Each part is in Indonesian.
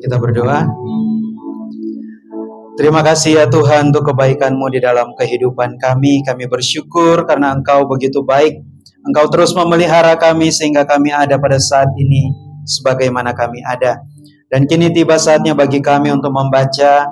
Kita berdoa. Terima kasih ya Tuhan untuk kebaikan-Mu di dalam kehidupan kami. Kami bersyukur karena Engkau begitu baik. Engkau terus memelihara kami sehingga kami ada pada saat ini sebagaimana kami ada. Dan kini tiba saatnya bagi kami untuk membaca,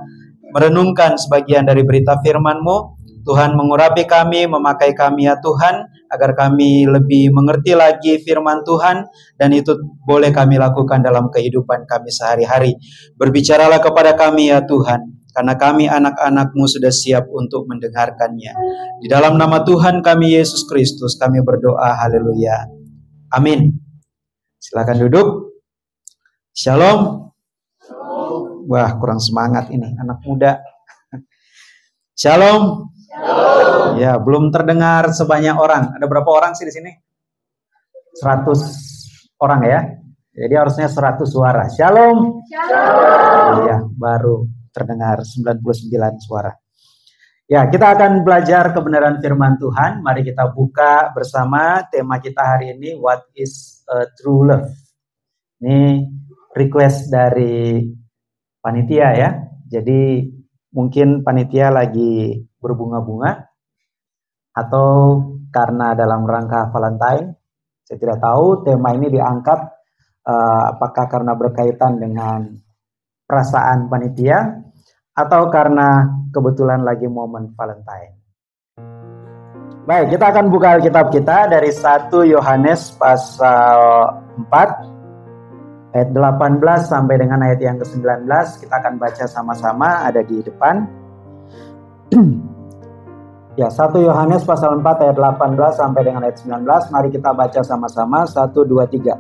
merenungkan sebagian dari berita firman-Mu. Tuhan mengurapi kami, memakai kami ya Tuhan, agar kami lebih mengerti lagi firman Tuhan, dan itu boleh kami lakukan dalam kehidupan kami sehari-hari. Berbicaralah kepada kami ya Tuhan, karena kami anak-anak-Mu sudah siap untuk mendengarkannya. Di dalam nama Tuhan kami Yesus Kristus kami berdoa, haleluya. Amin. Silakan duduk. Shalom. Wah, kurang semangat ini anak muda. Shalom. Ya, belum terdengar sebanyak orang. Ada berapa orang sih di sini? 100 orang ya. Jadi harusnya 100 suara. Shalom. Iya, baru terdengar 99 suara. Ya, kita akan belajar kebenaran firman Tuhan. Mari kita buka bersama tema kita hari ini, What is a True Love? Ini request dari panitia ya. Jadi mungkin panitia lagi berbunga-bunga atau karena dalam rangka Valentine. Saya tidak tahu tema ini diangkat apakah karena berkaitan dengan perasaan panitia atau karena kebetulan lagi momen Valentine. Baik, kita akan buka Alkitab kita dari 1 Yohanes pasal 4 ayat 18 sampai dengan ayat yang ke-19. Kita akan baca sama-sama, ada di depan. Ya, 1 Yohanes pasal 4 ayat 18 sampai dengan ayat 19. Mari kita baca sama-sama. 1, 2, 3.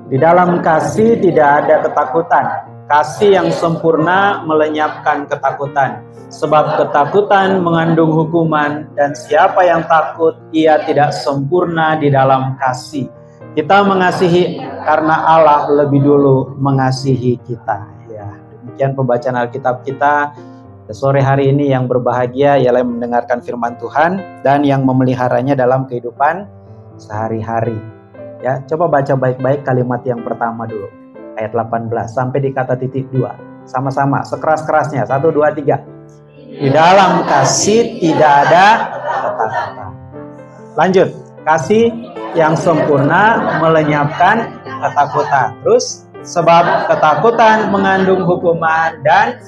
Di dalam kasih tidak ada ketakutan. Kasih yang sempurna melenyapkan ketakutan. Sebab ketakutan mengandung hukuman, dan siapa yang takut, ia tidak sempurna di dalam kasih. Kita mengasihi karena Allah lebih dulu mengasihi kita. Ya, demikian pembacaan Alkitab kita sore hari ini. Yang berbahagia ialah mendengarkan firman Tuhan dan yang memeliharanya dalam kehidupan sehari-hari. Ya, coba baca baik-baik kalimat yang pertama dulu. Ayat 18 sampai di kata titik 2. Sama-sama, sekeras-kerasnya. 1, 2, 3. Di dalam kasih tidak ada ketakutan. Lanjut. Kasih yang sempurna melenyapkan ketakutan. Terus, sebab ketakutan mengandung hukuman dan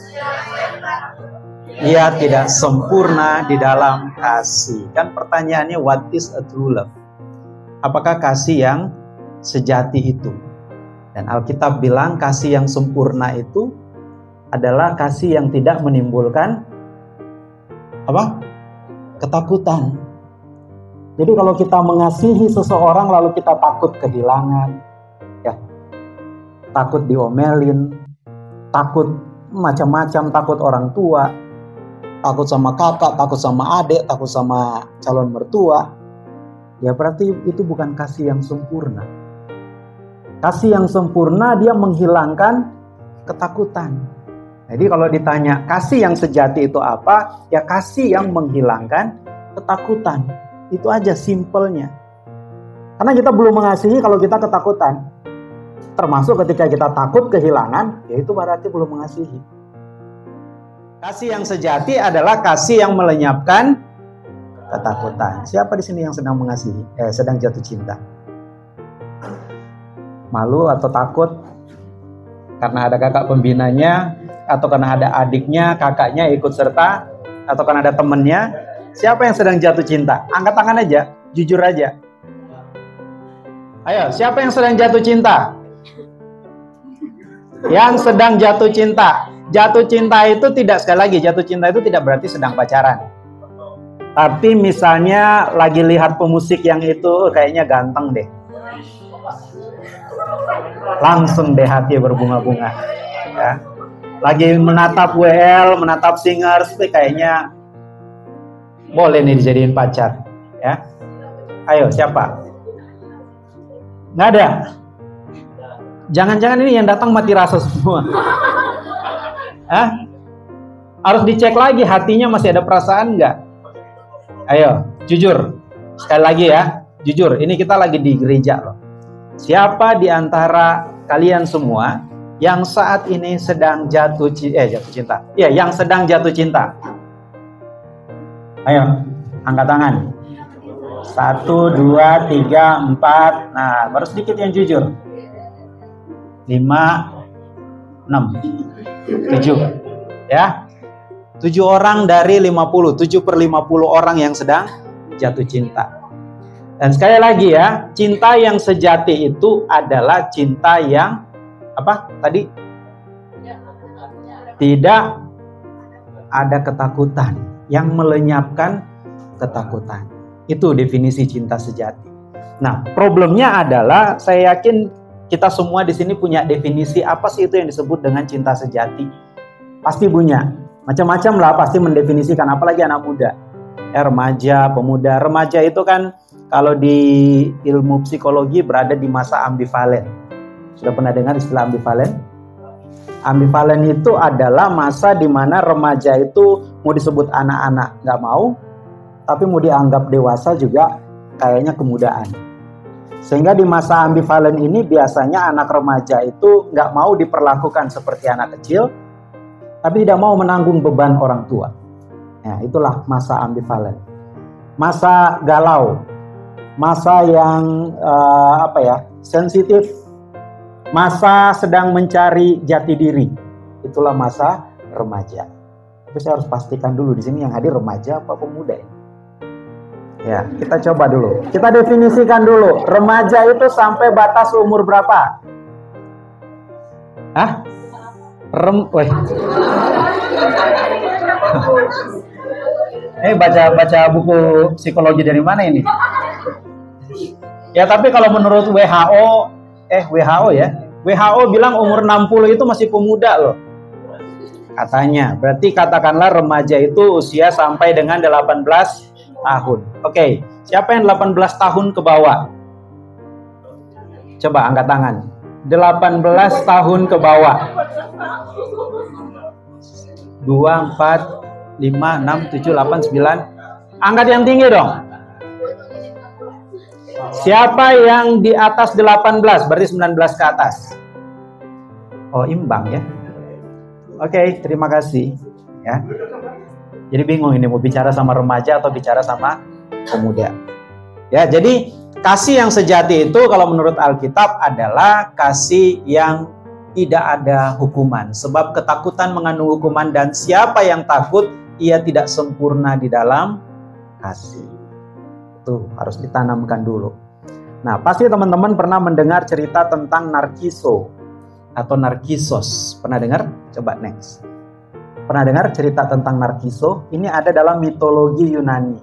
ia tidak sempurna di dalam kasih. Kan pertanyaannya, what is a true love? Apakah kasih yang sejati itu? Dan Alkitab bilang kasih yang sempurna itu adalah kasih yang tidak menimbulkan apa? Ketakutan. Jadi kalau kita mengasihi seseorang lalu kita takut kehilangan, ya, takut diomelin, takut macam-macam, takut orang tua, takut sama kakak, takut sama adik, takut sama calon mertua, ya berarti itu bukan kasih yang sempurna. Kasih yang sempurna dia menghilangkan ketakutan. Jadi kalau ditanya kasih yang sejati itu apa? Ya kasih yang menghilangkan ketakutan. Itu aja simpelnya. Karena kita belum mengasihi kalau kita ketakutan. Termasuk ketika kita takut kehilangan, ya itu berarti belum mengasihi. Kasih yang sejati adalah kasih yang melenyapkan ketakutan. Siapa di sini yang sedang mengasihi? Sedang jatuh cinta? Malu atau takut karena ada kakak pembinanya, atau karena ada adiknya, kakaknya ikut serta, atau karena ada temennya? Siapa yang sedang jatuh cinta? Angkat tangan aja, jujur aja. Ayo, siapa yang sedang jatuh cinta? Yang sedang jatuh cinta. Jatuh cinta itu tidak, sekali lagi, jatuh cinta itu tidak berarti sedang pacaran. Tapi misalnya lagi lihat pemusik yang itu kayaknya ganteng deh, langsung deh hati berbunga-bunga. Ya. Lagi menatap WL, menatap singers, kayaknya boleh nih dijadiin pacar. Ya. Ayo, siapa? Nggak ada. Jangan-jangan ini yang datang mati rasa semua. Harus dicek lagi hatinya masih ada perasaan nggak? Ayo, jujur. Sekali lagi ya, jujur. Ini kita lagi di gereja loh. Siapa di antara kalian semua yang saat ini sedang jatuh cinta. Iya, yang sedang jatuh cinta. Ayo, angkat tangan. 1, 2, 3, 4. Nah, baru sedikit yang jujur. 5, 6, 7. Ya. 7 orang dari 50. 7/50 orang yang sedang jatuh cinta. Dan sekali lagi ya, cinta yang sejati itu adalah cinta yang apa tadi? Tidak ada ketakutan, yang melenyapkan ketakutan. Itu definisi cinta sejati. Nah, problemnya adalah saya yakin kita semua di sini punya definisi apa sih itu yang disebut dengan cinta sejati. Pasti punya. Macam-macam lah pasti mendefinisikan, apalagi anak muda. Remaja, pemuda. Remaja itu kan kalau di ilmu psikologi berada di masa ambivalen. Sudah pernah dengar istilah ambivalen? Ambivalen itu adalah masa di mana remaja itu mau disebut anak-anak nggak mau, tapi mau dianggap dewasa juga kayaknya kemudaan. Sehingga di masa ambivalen ini biasanya anak remaja itu nggak mau diperlakukan seperti anak kecil, tapi tidak mau menanggung beban orang tua. Nah, itulah masa ambivalen. Masa galau, masa yang sensitif, masa sedang mencari jati diri. Itulah masa remaja. Tapi saya harus pastikan dulu di sini yang hadir remaja apa pemuda ini. Ya, kita coba dulu. Kita definisikan dulu. Remaja itu sampai batas umur berapa? Hah? Baca buku psikologi dari mana ini? Ya, tapi kalau menurut WHO ya. WHO bilang umur 60 itu masih pemuda loh. Katanya. Berarti katakanlah remaja itu usia sampai dengan 18 tahun. Oke, siapa yang 18 tahun ke bawah? Coba angkat tangan. 18 tahun ke bawah. 2, 4, 5, 6, 7, 8, 9. Angkat yang tinggi dong. Siapa yang di atas 18? Berarti 19 ke atas. Oh, imbang ya. Oke, terima kasih. Ya. Jadi bingung ini mau bicara sama remaja atau bicara sama pemuda. Ya, jadi kasih yang sejati itu kalau menurut Alkitab adalah kasih yang tidak ada hukuman. Sebab ketakutan mengandung hukuman dan siapa yang takut ia tidak sempurna di dalam kasih. Itu harus ditanamkan dulu. Nah, pasti teman-teman pernah mendengar cerita tentang Narkiso atau Narkisos. Pernah dengar? Coba next. Pernah dengar cerita tentang Narkiso? Ini ada dalam mitologi Yunani.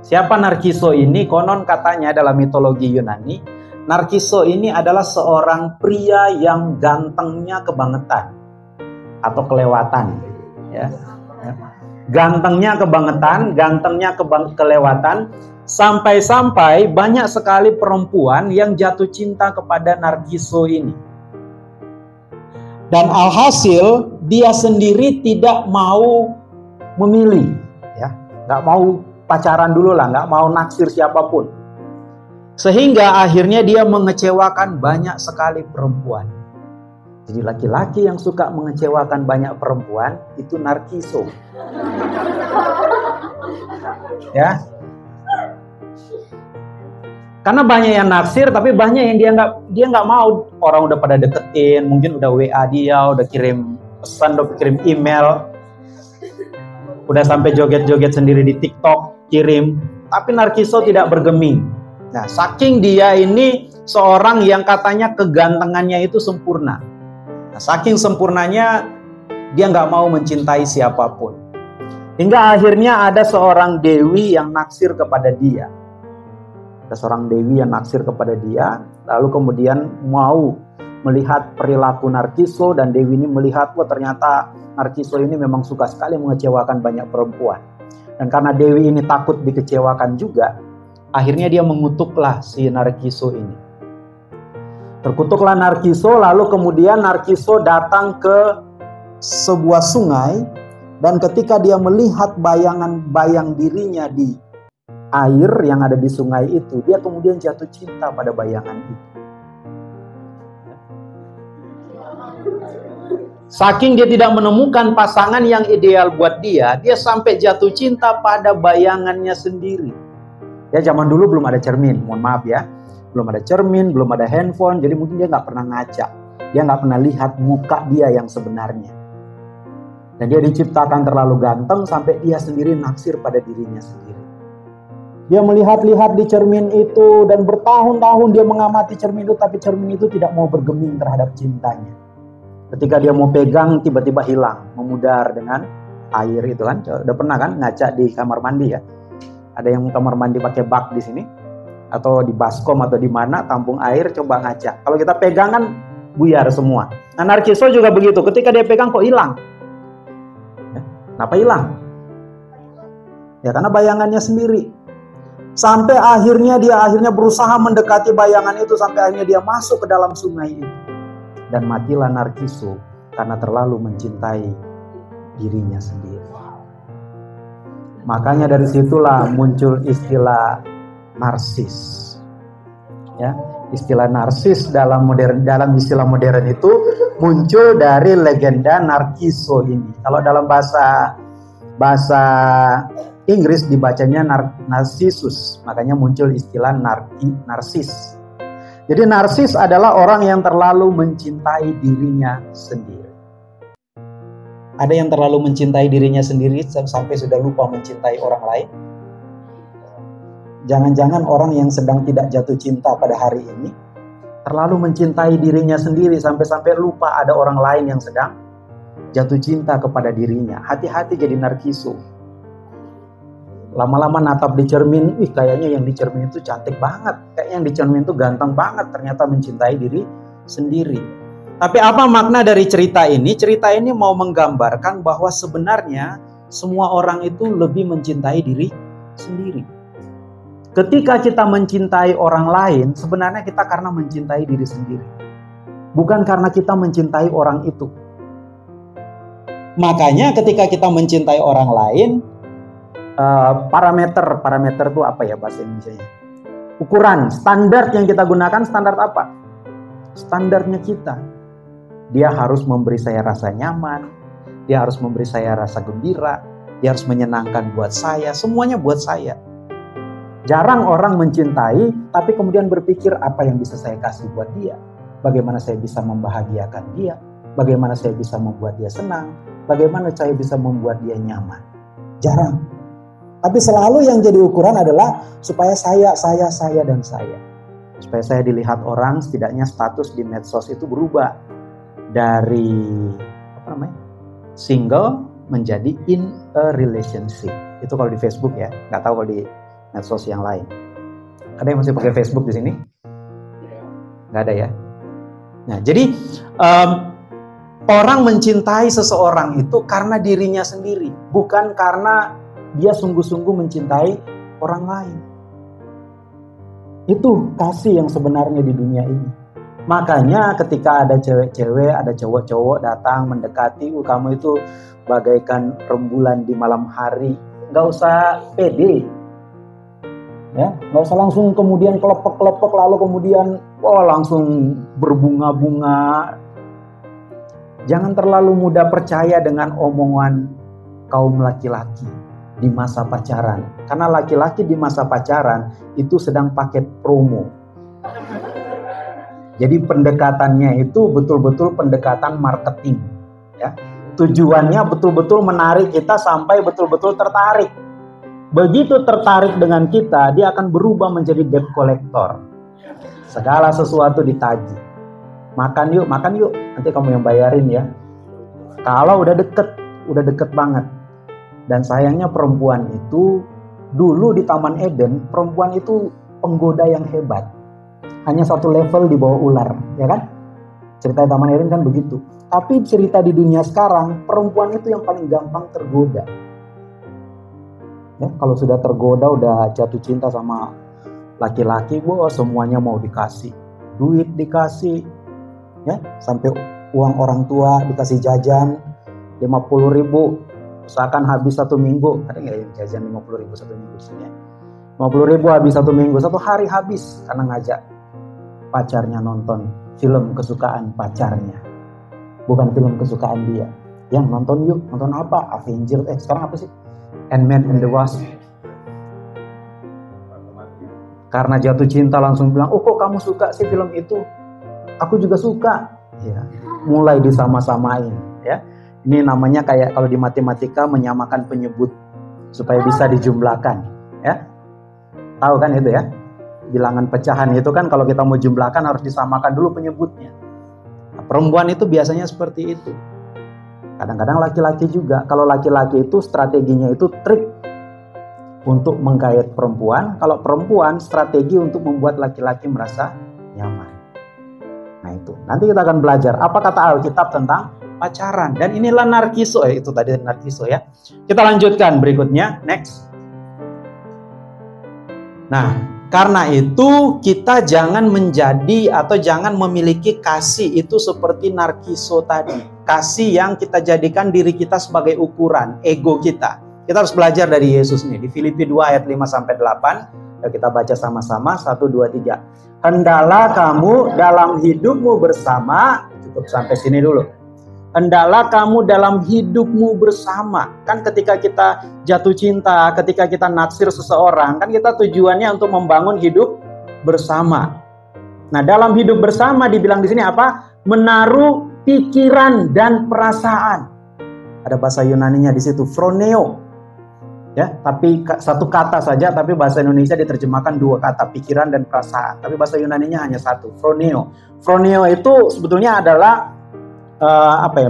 Siapa Narkiso ini? Konon katanya dalam mitologi Yunani, Narkiso ini adalah seorang pria yang gantengnya kebangetan atau kelewatan. Ya. Gantengnya kebangetan, gantengnya kelewatan, sampai-sampai banyak sekali perempuan yang jatuh cinta kepada Narkiso ini. Dan alhasil dia sendiri tidak mau memilih, ya, nggak mau pacaran dulu lah, nggak mau naksir siapapun. Sehingga akhirnya dia mengecewakan banyak sekali perempuan. Jadi laki-laki yang suka mengecewakan banyak perempuan itu Narkiso. Ya. Karena banyak yang naksir, tapi banyak yang dia nggak mau. Orang udah pada deketin, mungkin udah WA dia, udah kirim pesan, udah kirim email, udah sampai joget-joget sendiri di TikTok, kirim. Tapi Narkiso tidak bergeming. Nah, saking dia ini seorang yang katanya kegantengannya itu sempurna. Nah, saking sempurnanya dia nggak mau mencintai siapapun. Hingga akhirnya ada seorang dewi yang naksir kepada dia. Ada seorang dewi yang naksir kepada dia, lalu kemudian mau melihat perilaku Narkiso, dan dewi ini melihat, wah ternyata Narkiso ini memang suka sekali mengecewakan banyak perempuan. Dan karena dewi ini takut dikecewakan juga, akhirnya dia mengutuklah si Narkiso ini. Terkutuklah Narkiso, lalu kemudian Narkiso datang ke sebuah sungai, dan ketika dia melihat bayang dirinya di air yang ada di sungai itu, dia kemudian jatuh cinta pada bayangan itu. Saking dia tidak menemukan pasangan yang ideal buat dia sampai jatuh cinta pada bayangannya sendiri. Ya, zaman dulu belum ada cermin, mohon maaf ya. Belum ada cermin, belum ada handphone, jadi mungkin dia nggak pernah ngaca. Dia nggak pernah lihat muka dia yang sebenarnya. Dan dia diciptakan terlalu ganteng sampai dia sendiri naksir pada dirinya sendiri. Dia melihat-lihat di cermin itu dan bertahun-tahun dia mengamati cermin itu, tapi cermin itu tidak mau bergeming terhadap cintanya. Ketika dia mau pegang, tiba-tiba hilang, memudar dengan air itu kan. Udah pernah kan ngaca di kamar mandi ya? Ada yang kamar mandi pakai bak di sini, atau di baskom atau di mana tampung air, coba ngaca. Kalau kita pegang kan buyar semua. Nah, Narciso juga begitu. Ketika dia pegang kok hilang. Ya, kenapa hilang? Ya karena bayangannya sendiri. Sampai akhirnya dia berusaha mendekati bayangan itu, sampai akhirnya dia masuk ke dalam sungai itu. Dan matilah Narciso karena terlalu mencintai dirinya sendiri. Makanya dari situlah muncul istilah narsis. Ya, istilah narsis dalam istilah modern itu muncul dari legenda Narciso ini. Kalau dalam bahasa Inggris dibacanya Narcissus, makanya muncul istilah narsis. Jadi narsis adalah orang yang terlalu mencintai dirinya sendiri. Ada yang terlalu mencintai dirinya sendiri sampai sudah lupa mencintai orang lain. Jangan-jangan orang yang sedang tidak jatuh cinta pada hari ini terlalu mencintai dirinya sendiri sampai lupa ada orang lain yang sedang jatuh cinta kepada dirinya. Hati-hati jadi Narciso. Lama-lama natap di cermin, kayaknya yang di cermin itu cantik banget. Kayaknya yang di cermin itu ganteng banget. Ternyata mencintai diri sendiri. Tapi apa makna dari cerita ini? Cerita ini mau menggambarkan bahwa sebenarnya semua orang itu lebih mencintai diri sendiri. Ketika kita mencintai orang lain, sebenarnya kita karena mencintai diri sendiri. Bukan karena kita mencintai orang itu. Makanya ketika kita mencintai orang lain, parameter itu apa ya bahasa Indonesia-nya? Ukuran, standar yang kita gunakan standar apa? Standarnya kita. Dia harus memberi saya rasa nyaman, dia harus memberi saya rasa gembira, dia harus menyenangkan buat saya, semuanya buat saya. Jarang orang mencintai, tapi kemudian berpikir apa yang bisa saya kasih buat dia, bagaimana saya bisa membahagiakan dia, bagaimana saya bisa membuat dia senang, bagaimana saya bisa membuat dia nyaman. Jarang. Tapi selalu yang jadi ukuran adalah supaya saya, dan saya. Supaya saya dilihat orang, setidaknya status di medsos itu berubah. Dari single menjadi in a relationship. Itu kalau di Facebook ya, nggak tahu kalau di medsos yang lain. Ada yang masih pakai Facebook di sini? Nggak ada ya. Nah, jadi orang mencintai seseorang itu karena dirinya sendiri, bukan karena dia sungguh-sungguh mencintai orang lain. Itu kasih yang sebenarnya di dunia ini. Makanya ketika ada cewek-cewek, ada cowok-cowok datang mendekati, kamu itu bagaikan rembulan di malam hari, nggak usah pede, ya, nggak usah langsung kemudian kelepek-kelepek lalu kemudian langsung berbunga-bunga. Jangan terlalu mudah percaya dengan omongan kaum laki-laki di masa pacaran. Karena laki-laki di masa pacaran itu sedang paket promo. Jadi pendekatannya itu betul-betul pendekatan marketing. Ya. Tujuannya betul-betul menarik kita sampai betul-betul tertarik. Begitu tertarik dengan kita, dia akan berubah menjadi debt collector. Segala sesuatu ditagih. Makan yuk, nanti kamu yang bayarin ya. Kalau udah deket banget. Dan sayangnya perempuan itu, dulu di Taman Eden, perempuan itu penggoda yang hebat. Hanya satu level di bawah ular, ya kan? Cerita Taman Eden kan begitu. Tapi cerita di dunia sekarang, perempuan itu yang paling gampang tergoda. Ya, kalau sudah tergoda, udah jatuh cinta sama laki-laki, semuanya mau dikasih. Duit dikasih, ya, sampai uang orang tua dikasih jajan 50.000. Usahakan habis 1 minggu. Ada nggak yang jajan 50.000 1 minggu sini? 50.000 habis 1 minggu, 1 hari habis karena ngajak pacarnya nonton film kesukaan pacarnya. bukan film kesukaan dia. Yang nonton yuk, nonton apa? Avengers, sekarang apa sih? Ant-Man and the Wasp. Karena jatuh cinta langsung bilang, oh kok kamu suka sih film itu? Aku juga suka. Ya, mulai disama-samain. Ya, ini namanya kayak kalau di matematika menyamakan penyebut supaya bisa dijumlahkan. Ya, tahu kan itu ya? Bilangan pecahan itu kan kalau kita mau jumlahkan harus disamakan dulu penyebutnya. Nah, perempuan itu biasanya seperti itu. Kadang-kadang laki-laki juga. Kalau laki-laki itu strateginya itu trik untuk menggait perempuan. Kalau perempuan strategi untuk membuat laki-laki merasa nyaman. Nah itu, nanti kita akan belajar apa kata Alkitab tentang pacaran. Dan inilah narkiso, itu tadi narkiso ya. Kita lanjutkan berikutnya, next. Nah, karena itu kita jangan menjadi atau jangan memiliki kasih itu seperti narkiso tadi. Kasih yang kita jadikan diri kita sebagai ukuran, ego kita. Kita harus belajar dari Yesus nih. Di Filipi 2 ayat 5-8. Ya, kita baca sama-sama. 1, 2, 3. Hendaklah kamu dalam hidupmu bersama. Cukup sampai sini dulu. Hendaklah kamu dalam hidupmu bersama. Kan ketika kita jatuh cinta, ketika kita naksir seseorang, kan kita tujuannya untuk membangun hidup bersama. Nah, dalam hidup bersama dibilang di sini apa? Menaruh pikiran dan perasaan. Ada bahasa Yunaninya di situ, phroneo. Ya, tapi satu kata saja, tapi bahasa Indonesia diterjemahkan 2 kata, pikiran dan perasaan. Tapi bahasa Yunaninya hanya 1, phroneo. Phroneo itu sebetulnya adalah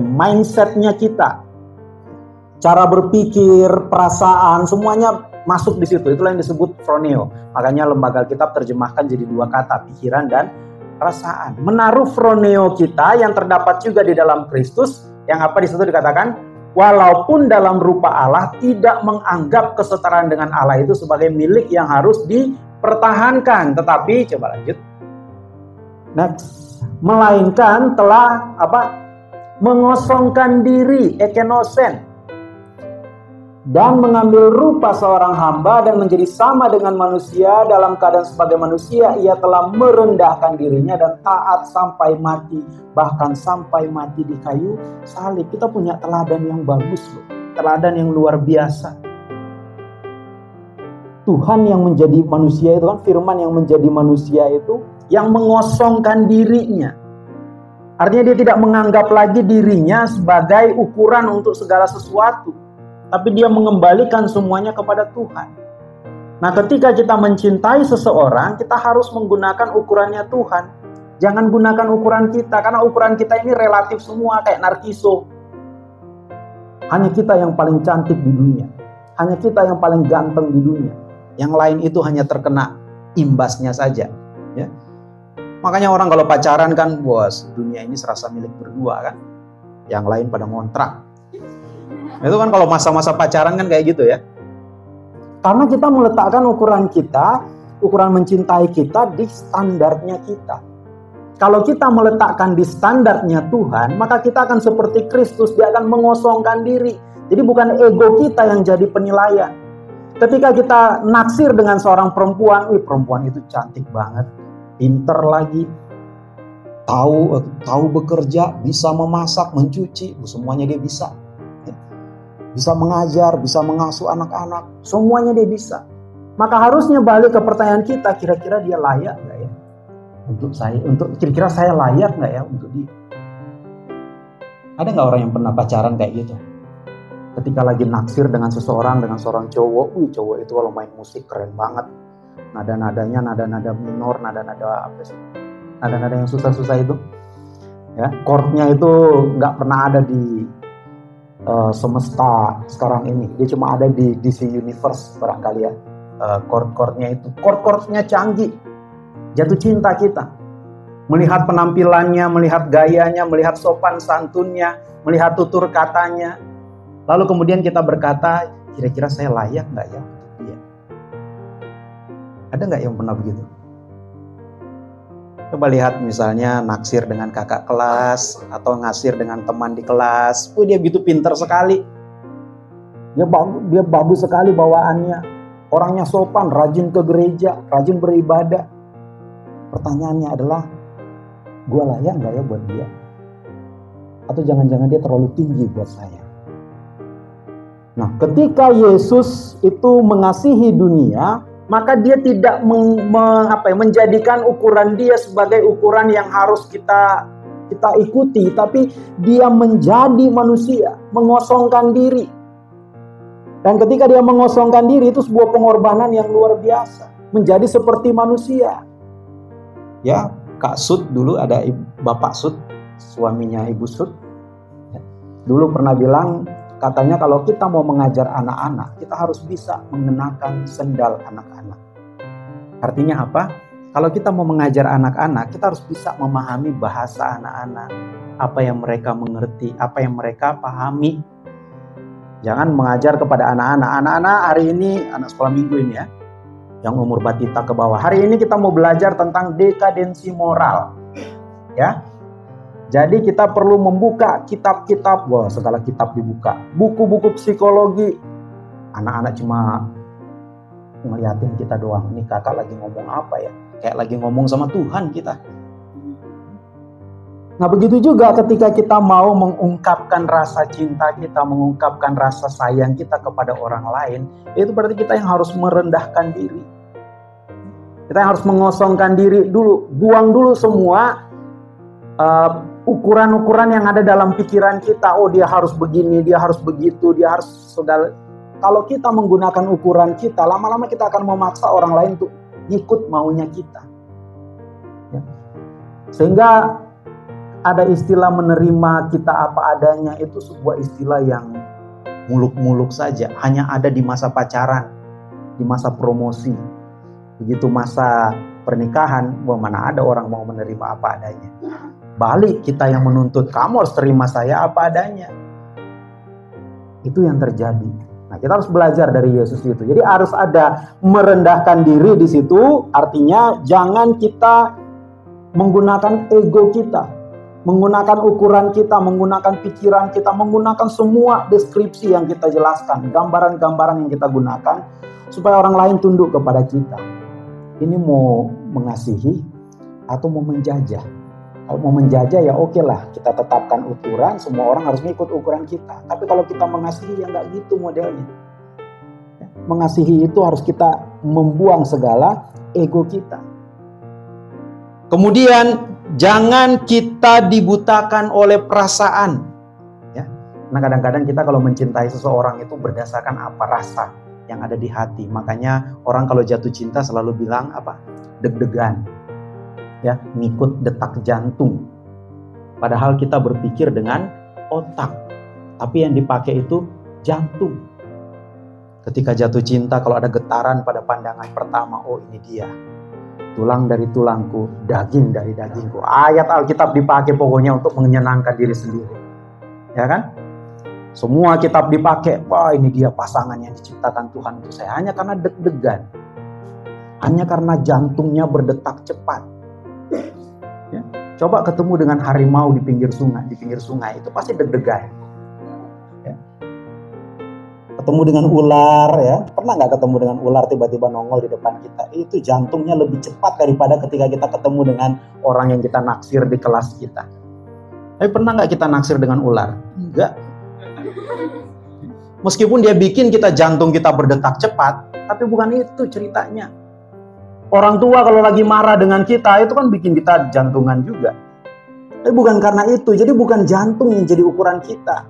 mindsetnya kita, cara berpikir, perasaan, semuanya masuk di situ. Itulah yang disebut phroneo. Makanya lembaga kitab terjemahkan jadi 2 kata, pikiran dan perasaan. Menaruh phroneo kita yang terdapat juga di dalam Kristus, yang apa di situ dikatakan, walaupun dalam rupa Allah tidak menganggap kesetaraan dengan Allah itu sebagai milik yang harus dipertahankan. Tetapi coba lanjut. Next. Melainkan telah mengosongkan diri, ekenosen, dan mengambil rupa seorang hamba dan menjadi sama dengan manusia. Dalam keadaan sebagai manusia, ia telah merendahkan dirinya dan taat sampai mati, bahkan sampai mati di kayu salib. Kita punya teladan yang bagus loh, teladan yang luar biasa. Tuhan yang menjadi manusia itu kan, firman yang menjadi manusia itu yang mengosongkan dirinya. Artinya dia tidak menganggap lagi dirinya sebagai ukuran untuk segala sesuatu, tapi dia mengembalikan semuanya kepada Tuhan. Nah, ketika kita mencintai seseorang, kita harus menggunakan ukurannya Tuhan. Jangan gunakan ukuran kita, karena ukuran kita ini relatif semua, kayak narkiso. Hanya kita yang paling cantik di dunia. Hanya kita yang paling ganteng di dunia. Yang lain itu hanya terkena imbasnya saja. Ya. Makanya orang kalau pacaran kan, bos, dunia ini serasa milik berdua kan. Yang lain pada ngontrak. Itu kan kalau masa-masa pacaran kan kayak gitu ya. Karena kita meletakkan ukuran kita, ukuran mencintai kita di standarnya kita. Kalau kita meletakkan di standarnya Tuhan, maka kita akan seperti Kristus, dia akan mengosongkan diri. Jadi bukan ego kita yang jadi penilaian. Ketika kita naksir dengan seorang perempuan, perempuan itu cantik banget, pinter lagi, tahu bekerja, bisa memasak, mencuci, semuanya dia bisa. Bisa mengajar, bisa mengasuh anak-anak, semuanya dia bisa. Maka harusnya balik ke pertanyaan kita, kira-kira dia layak nggak ya untuk saya? Kira-kira saya layak nggak ya untuk dia? Ada nggak orang yang pernah pacaran kayak gitu? Ketika lagi naksir dengan seseorang, dengan seorang cowok, cowok itu kalau main musik keren banget. Nada-nadanya, nada-nada minor, nada-nada apa sih? Nada-nada yang susah-susah itu. Ya, chordnya itu nggak pernah ada di semesta sekarang ini. Dia cuma ada di DC Universe barangkali ya. Chord-chordnya itu. Chord-chordnya canggih. Jatuh cinta kita. Melihat penampilannya, melihat gayanya, melihat sopan santunnya, melihat tutur katanya. Lalu kemudian kita berkata, kira-kira saya layak nggak ya untuk dia? Ada nggak yang pernah begitu? Coba lihat misalnya naksir dengan kakak kelas atau ngasir dengan teman di kelas. Dia begitu pintar sekali. Dia bagus sekali bawaannya. Orangnya sopan, rajin ke gereja, rajin beribadah. Pertanyaannya adalah, gue layak nggak ya buat dia? Atau jangan-jangan dia terlalu tinggi buat saya. Nah, ketika Yesus itu mengasihi dunia, maka dia tidak menjadikan ukuran dia sebagai ukuran yang harus kita ikuti, tapi dia menjadi manusia, mengosongkan diri. Dan ketika dia mengosongkan diri, itu sebuah pengorbanan yang luar biasa, menjadi seperti manusia. Ya, Kak Sud dulu ada Bapak Sud, suaminya Ibu Sud, dulu pernah bilang, katanya kalau kita mau mengajar anak-anak, kita harus bisa mengenakan sendal anak-anak. Artinya apa? Kalau kita mau mengajar anak-anak, kita harus bisa memahami bahasa anak-anak, apa yang mereka mengerti, apa yang mereka pahami. Jangan mengajar kepada anak-anak. Anak-anak hari ini, anak sekolah minggu ini ya, yang umur batita ke bawah. Hari ini kita mau belajar tentang dekadensi moral. Ya. Jadi kita perlu membuka kitab-kitab, wah segala kitab dibuka. Buku-buku psikologi. Anak-anak cuma ngeliatin kita doang. Ini kakak lagi ngomong apa ya? Kayak lagi ngomong sama Tuhan kita. Nah begitu juga ketika kita mau mengungkapkan rasa cinta kita, mengungkapkan rasa sayang kita kepada orang lain, itu berarti kita yang harus merendahkan diri. Kita yang harus mengosongkan diri dulu, buang dulu semua ukuran-ukuran yang ada dalam pikiran kita. Oh dia harus begini, dia harus begitu, dia harus saudara. Kalau kita menggunakan ukuran kita, lama-lama kita akan memaksa orang lain untuk ikut maunya kita. Ya. Sehingga ada istilah menerima kita apa adanya, itu sebuah istilah yang muluk-muluk saja. Hanya ada di masa pacaran, di masa promosi. Begitu masa pernikahan, wah mana ada orang mau menerima apa adanya. Balik kita yang menuntut, kamu harus terima saya apa adanya. Itu yang terjadi. Nah, kita harus belajar dari Yesus itu. Jadi harus ada merendahkan diri di situ. Artinya jangan kita menggunakan ego kita, menggunakan ukuran kita, menggunakan pikiran kita, menggunakan semua deskripsi yang kita jelaskan, gambaran-gambaran yang kita gunakan supaya orang lain tunduk kepada kita. Ini mau mengasihi atau mau menjajah? Kalau mau menjajah ya oke lah, kita tetapkan ukuran, semua orang harus ngikut ukuran kita. Tapi kalau kita mengasihi ya nggak gitu modelnya. Mengasihi itu harus kita membuang segala ego kita. Kemudian jangan kita dibutakan oleh perasaan. Ya, nah kadang-kadang kita kalau mencintai seseorang itu berdasarkan apa rasa yang ada di hati. Makanya orang kalau jatuh cinta selalu bilang apa? Deg-degan. Ya, ngikut detak jantung. Padahal kita berpikir dengan otak, tapi yang dipakai itu jantung. Ketika jatuh cinta, kalau ada getaran pada pandangan pertama, oh ini dia, tulang dari tulangku, daging dari dagingku. Ayat Alkitab dipakai pokoknya untuk menyenangkan diri sendiri, ya kan? Semua kitab dipakai, wah ini dia pasangan yang diciptakan Tuhan untuk saya. Hanya karena deg-degan, hanya karena jantungnya berdetak cepat. Ya. Coba ketemu dengan harimau di pinggir sungai itu pasti deg-degan. Ya. Ketemu dengan ular, ya pernah nggak ketemu dengan ular tiba-tiba nongol di depan kita? Itu jantungnya lebih cepat daripada ketika kita ketemu dengan orang yang kita naksir di kelas kita. Tapi pernah nggak kita naksir dengan ular? Enggak. Meskipun dia bikin jantung kita berdetak cepat, tapi bukan itu ceritanya. Orang tua kalau lagi marah dengan kita, itu kan bikin kita jantungan juga. Tapi bukan karena itu, jadi bukan jantung yang jadi ukuran kita.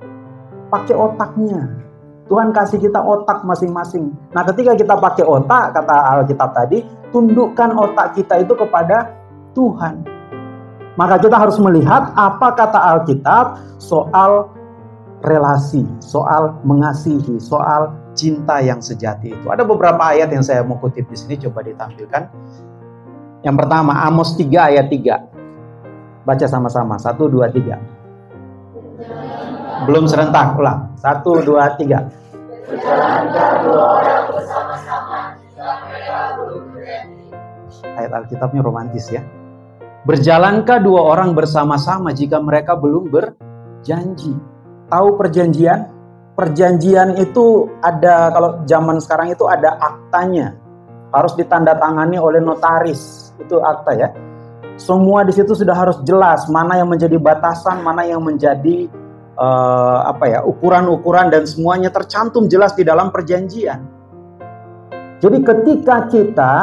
Pakai otaknya. Tuhan kasih kita otak masing-masing. Nah ketika kita pakai otak, kata Alkitab tadi, tundukkan otak kita itu kepada Tuhan. Maka kita harus melihat apa kata Alkitab soal relasi, soal mengasihi, soal cinta yang sejati itu. Ada beberapa ayat yang saya mau kutip di sini, coba ditampilkan. Yang pertama, Amos 3 ayat 3. Baca sama-sama, 1, 2, 3. Belum serentak, ulang. 1, 2, 3. Berjalankah dua orang bersama-sama jika mereka belum berjanji? Ayat Alkitabnya romantis ya. Berjalankah dua orang bersama-sama jika mereka belum berjanji? Tahu perjanjian? Perjanjian itu ada, kalau zaman sekarang itu ada aktanya. Harus ditandatangani oleh notaris. Itu akta ya. Semua di situ sudah harus jelas mana yang menjadi batasan, mana yang menjadi ukuran-ukuran, dan semuanya tercantum jelas di dalam perjanjian. Jadi ketika kita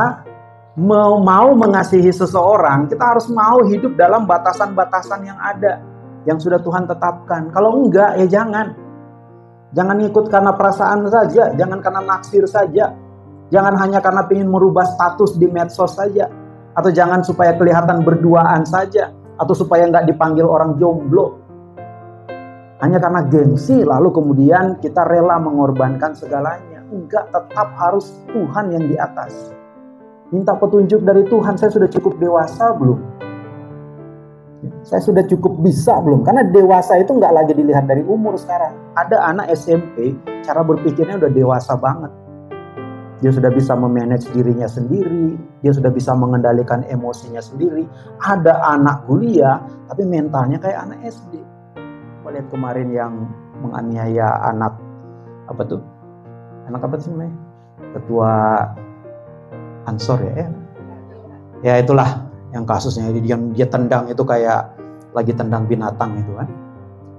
mau mengasihi seseorang, kita harus mau hidup dalam batasan-batasan yang ada, yang sudah Tuhan tetapkan. Kalau enggak, ya jangan. Jangan ikut karena perasaan saja, jangan karena naksir saja. Jangan hanya karena ingin merubah status di medsos saja. Atau jangan supaya kelihatan berduaan saja. Atau supaya enggak dipanggil orang jomblo. Hanya karena gengsi, lalu kemudian kita rela mengorbankan segalanya. Enggak, tetap harus Tuhan yang di atas. Minta petunjuk dari Tuhan, saya sudah cukup dewasa belum? Saya sudah cukup bisa belum? Karena dewasa itu nggak lagi dilihat dari umur sekarang. Ada anak SMP, cara berpikirnya udah dewasa banget. Dia sudah bisa memanage dirinya sendiri, dia sudah bisa mengendalikan emosinya sendiri. Ada anak kuliah, tapi mentalnya kayak anak SD. Saya lihat kemarin yang menganiaya anak, Anak apa sih namanya? Ketua Ansor ya itulah yang kasusnya. Dia tendang itu kayak lagi tendang binatang itu kan.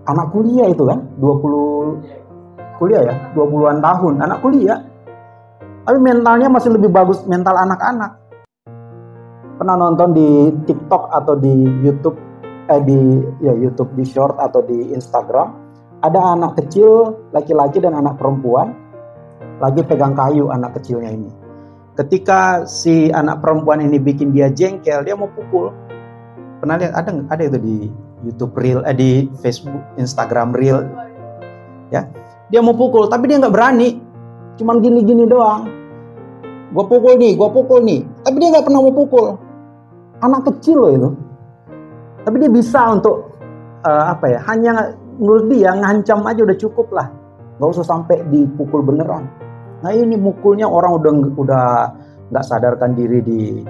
Anak kuliah itu kan, 20-an tahun, anak kuliah. Tapi mentalnya masih lebih bagus mental anak-anak. Pernah nonton di TikTok atau di YouTube, YouTube di short atau di Instagram, ada anak kecil laki-laki dan anak perempuan lagi pegang kayu, anak kecilnya ini. Ketika si anak perempuan ini bikin dia jengkel, dia mau pukul. Pernah lihat ada itu di YouTube Reel, di Facebook, Instagram Reel. Ya, dia mau pukul, tapi dia nggak berani. Cuman gini-gini doang. Gua pukul nih. Tapi dia nggak pernah mau pukul. Anak kecil loh itu. Tapi dia bisa untuk hanya menurut dia ngancam aja udah cukup lah. Nggak usah sampai dipukul beneran. Nah ini mukulnya orang udah nggak sadarkan diri di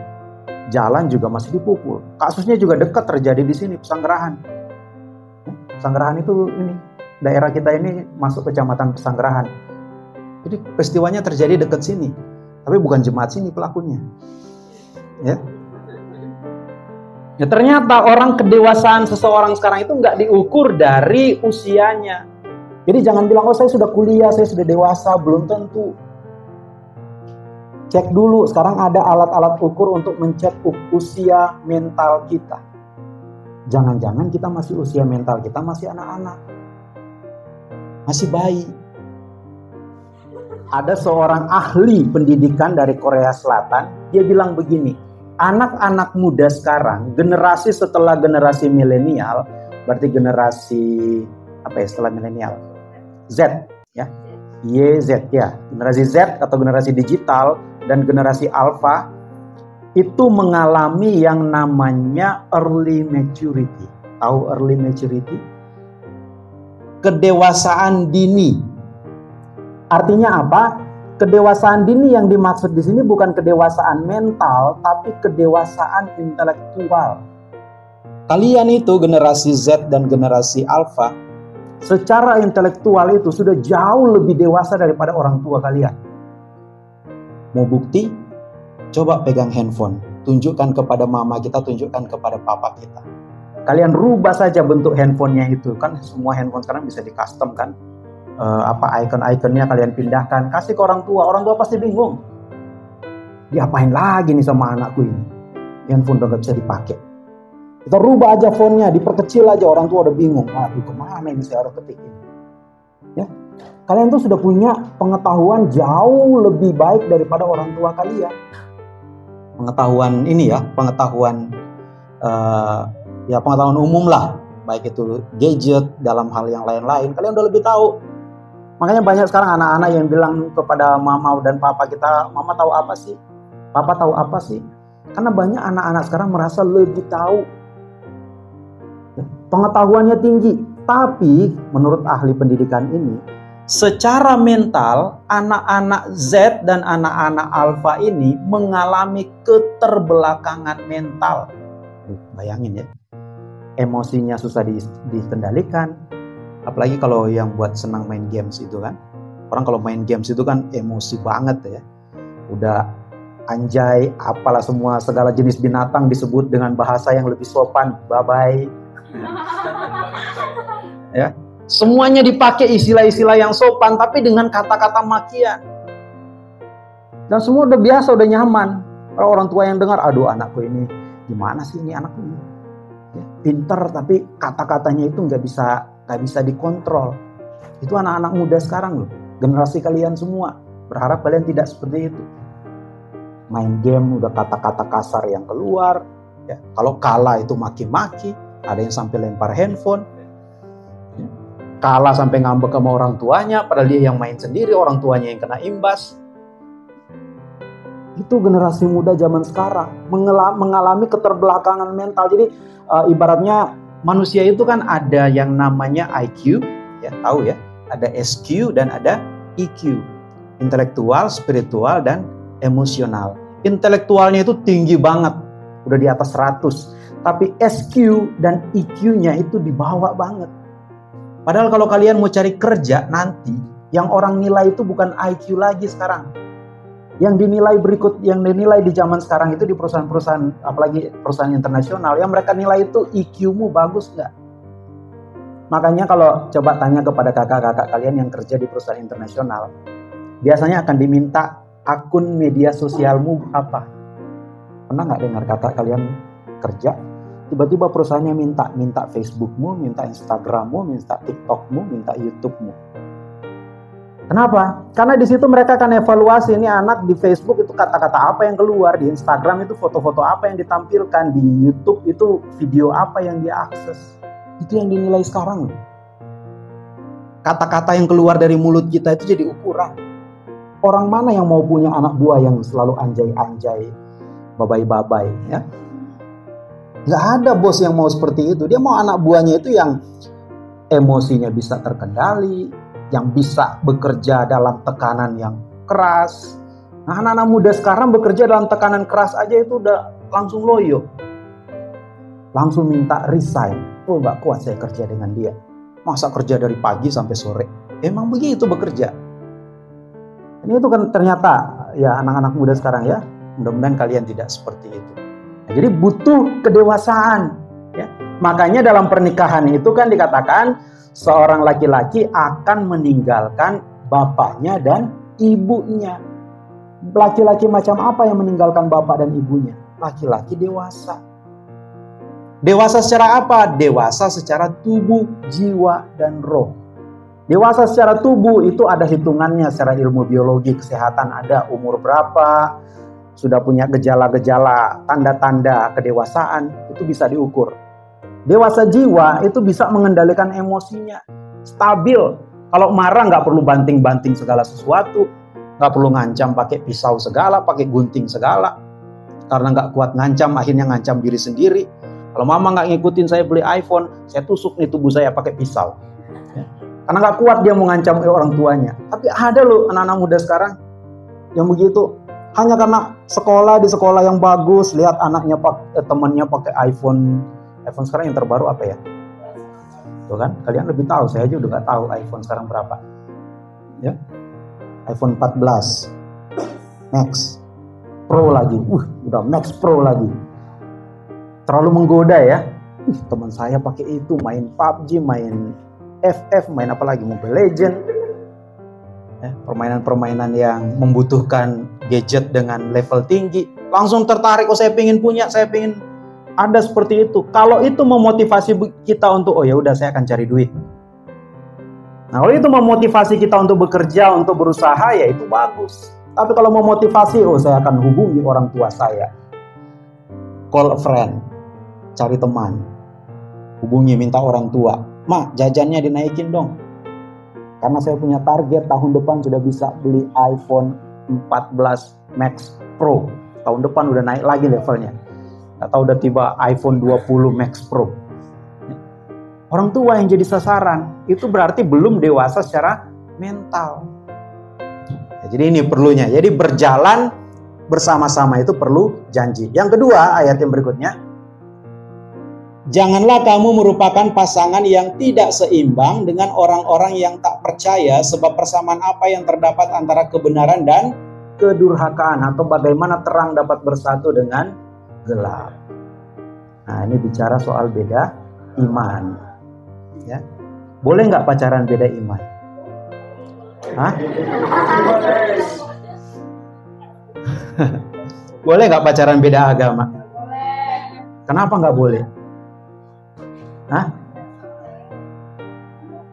jalan juga masih dipukul. Kasusnya juga dekat terjadi di sini, Pesanggerahan. Pesanggerahan itu ini daerah kita ini masuk kecamatan Pesanggerahan. Jadi peristiwanya terjadi dekat sini, tapi bukan jemaat sini pelakunya. Ya ternyata orang kedewasaan seseorang sekarang itu nggak diukur dari usianya. Jadi jangan bilang, oh saya sudah kuliah, saya sudah dewasa. Belum tentu. Cek dulu, sekarang ada alat-alat ukur untuk mencek usia mental kita. Jangan-jangan kita masih usia mental kita masih anak-anak. Masih bayi. Ada seorang ahli pendidikan dari Korea Selatan, dia bilang begini, anak-anak muda sekarang, generasi setelah generasi milenial, berarti generasi setelah milenial? Z ya, YZ ya, generasi Z atau generasi digital dan generasi alpha itu mengalami yang namanya early maturity. Tahu early maturity? Kedewasaan dini. Artinya apa? Kedewasaan dini yang dimaksud di sini bukan kedewasaan mental, tapi kedewasaan intelektual. Kalian itu generasi Z dan generasi alpha secara intelektual itu sudah jauh lebih dewasa daripada orang tua kalian. Mau bukti? Coba pegang handphone. Tunjukkan kepada mama kita, tunjukkan kepada papa kita. Kalian rubah saja bentuk handphonenya itu. Kan semua handphone sekarang bisa di custom kan. Icon-iconnya kalian pindahkan. Kasih ke orang tua pasti bingung. Diapain lagi nih sama anakku ini? Handphone udah gak bisa dipakai. Kita rubah aja fontnya, diperkecil aja, orang tua udah bingung. Aduh, kemana ini saya harus ketik ini? Ya, kalian tuh sudah punya pengetahuan jauh lebih baik daripada orang tua kalian. Pengetahuan ini ya, pengetahuan umum lah, baik itu gadget dalam hal yang lain-lain. Kalian udah lebih tahu. Makanya banyak sekarang anak-anak yang bilang kepada mama dan papa kita, mama tahu apa sih? Papa tahu apa sih? Karena banyak anak-anak sekarang merasa lebih tahu. Pengetahuannya tinggi, tapi menurut ahli pendidikan ini, secara mental anak-anak Z dan anak-anak alpha ini mengalami keterbelakangan mental. Bayangin ya, emosinya susah dikendalikan, apalagi kalau yang buat senang main games itu kan. Orang kalau main games itu kan emosi banget ya, udah anjay, apalah semua segala jenis binatang disebut dengan bahasa yang lebih sopan, bye-bye. Ya, semuanya dipakai istilah-istilah yang sopan tapi dengan kata-kata makian. Dan semua udah biasa, udah nyaman. Kalau orang tua yang dengar, aduh anakku ini gimana sih ini anakku ini? Ya, pinter tapi kata-katanya itu nggak bisa dikontrol. Itu anak-anak muda sekarang loh, generasi kalian semua. Berharap kalian tidak seperti itu. Main game udah kata-kata kasar yang keluar. Ya, kalau kalah itu maki-maki, ada yang sampai lempar handphone. Ya, kalah sampai ngambek sama orang tuanya, padahal dia yang main sendiri, orang tuanya yang kena imbas. Itu generasi muda zaman sekarang mengalami keterbelakangan mental. Jadi ibaratnya manusia itu kan ada yang namanya IQ, ya tahu ya, ada SQ dan ada EQ, intelektual, spiritual dan emosional. Intelektualnya itu tinggi banget, udah di atas 100, tapi SQ dan EQ-nya itu di bawah banget. Padahal kalau kalian mau cari kerja nanti, yang orang nilai itu bukan IQ lagi sekarang. Yang dinilai di zaman sekarang itu di perusahaan-perusahaan, apalagi perusahaan internasional, yang mereka nilai itu IQ-mu bagus nggak? Makanya kalau coba tanya kepada kakak-kakak kalian yang kerja di perusahaan internasional, biasanya akan diminta akun media sosialmu apa? Pernah nggak dengar kakak kalian kerja, tiba-tiba perusahaannya minta Facebookmu, minta Instagrammu, minta TikTokmu, minta YouTubemu. Kenapa? Karena di situ mereka akan evaluasi ini anak di Facebook itu kata-kata apa yang keluar, di Instagram itu foto-foto apa yang ditampilkan, di YouTube itu video apa yang dia akses. Itu yang dinilai sekarang. Kata-kata yang keluar dari mulut kita itu jadi ukuran. Orang mana yang mau punya anak buah yang selalu anjay-anjay, babai-babai, ya? Nggak ada bos yang mau seperti itu. Dia mau anak buahnya itu yang emosinya bisa terkendali, yang bisa bekerja dalam tekanan yang keras. Nah, anak-anak muda sekarang bekerja dalam tekanan keras aja itu udah langsung loyo. Langsung minta resign. Oh, nggak kuat saya kerja dengan dia. Masa kerja dari pagi sampai sore? Emang begitu bekerja. Ini itu kan ternyata ya anak-anak muda sekarang ya. Mudah-mudahan kalian tidak seperti itu. Nah, jadi butuh kedewasaan. Ya. Makanya dalam pernikahan itu kan dikatakan seorang laki-laki akan meninggalkan bapaknya dan ibunya. Laki-laki macam apa yang meninggalkan bapak dan ibunya? Laki-laki dewasa. Dewasa secara apa? Dewasa secara tubuh, jiwa, dan roh. Dewasa secara tubuh itu ada hitungannya secara ilmu biologi kesehatan. Ada umur berapa, sudah punya gejala-gejala, tanda-tanda kedewasaan, itu bisa diukur. Dewasa jiwa itu bisa mengendalikan emosinya, stabil. Kalau marah nggak perlu banting-banting segala sesuatu, nggak perlu ngancam pakai pisau segala, pakai gunting segala. Karena nggak kuat ngancam, akhirnya ngancam diri sendiri. Kalau mama nggak ngikutin saya beli iPhone, saya tusuk nih tubuh saya pakai pisau. Ya. Karena nggak kuat dia mau ngancam orang tuanya. Tapi ada loh anak-anak muda sekarang yang begitu. Hanya karena di sekolah yang bagus, lihat anaknya temannya pakai iPhone sekarang yang terbaru apa ya? Tuh kan, kalian lebih tahu, saya aja udah nggak tahu iPhone sekarang berapa. Ya, iPhone 14 Max Pro lagi, udah Max Pro lagi. Terlalu menggoda ya. Teman saya pakai itu, main PUBG, main FF, main apa lagi, Mobile Legend. Ya, permainan-permainan yang membutuhkan gadget dengan level tinggi, langsung tertarik, oh saya pengen punya, saya pengen ada seperti itu. Kalau itu memotivasi kita untuk oh ya udah saya akan cari duit. Nah, kalau itu memotivasi kita untuk bekerja, untuk berusaha, ya itu bagus. Tapi kalau memotivasi oh saya akan hubungi orang tua saya, call a friend, cari teman, hubungi minta orang tua, "Ma, jajannya dinaikin dong. Karena saya punya target tahun depan sudah bisa beli iPhone 14 Max Pro. Tahun depan udah naik lagi levelnya. Atau udah tiba iPhone 20 Max Pro." Orang tua yang jadi sasaran, itu berarti belum dewasa secara mental. Ya, jadi ini perlunya. Jadi berjalan bersama-sama itu perlu janji. Yang kedua, ayat yang berikutnya. Janganlah kamu merupakan pasangan yang tidak seimbang dengan orang-orang yang tak percaya, sebab persamaan apa yang terdapat antara kebenaran dan kedurhakaan atau bagaimana terang dapat bersatu dengan gelap. Nah, ini bicara soal beda iman. Ya. Boleh nggak pacaran beda iman? Hah? Boleh nggak pacaran beda agama? Kenapa nggak boleh? Hah?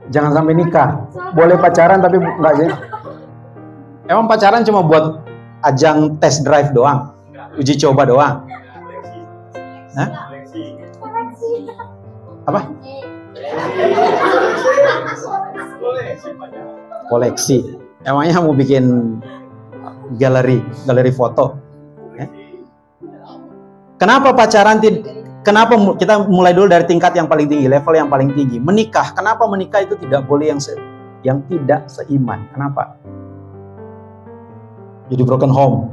Jangan sampai nikah. Boleh pacaran tapi nggak sih? Emang pacaran cuma buat ajang test drive doang? Uji coba doang? Hah? Apa? Koleksi. Emangnya mau bikin galeri foto? Kenapa pacaran? Kenapa kita mulai dulu dari tingkat yang paling tinggi, level yang paling tinggi, menikah? Kenapa menikah itu tidak boleh yang tidak seiman? Kenapa? Jadi broken home.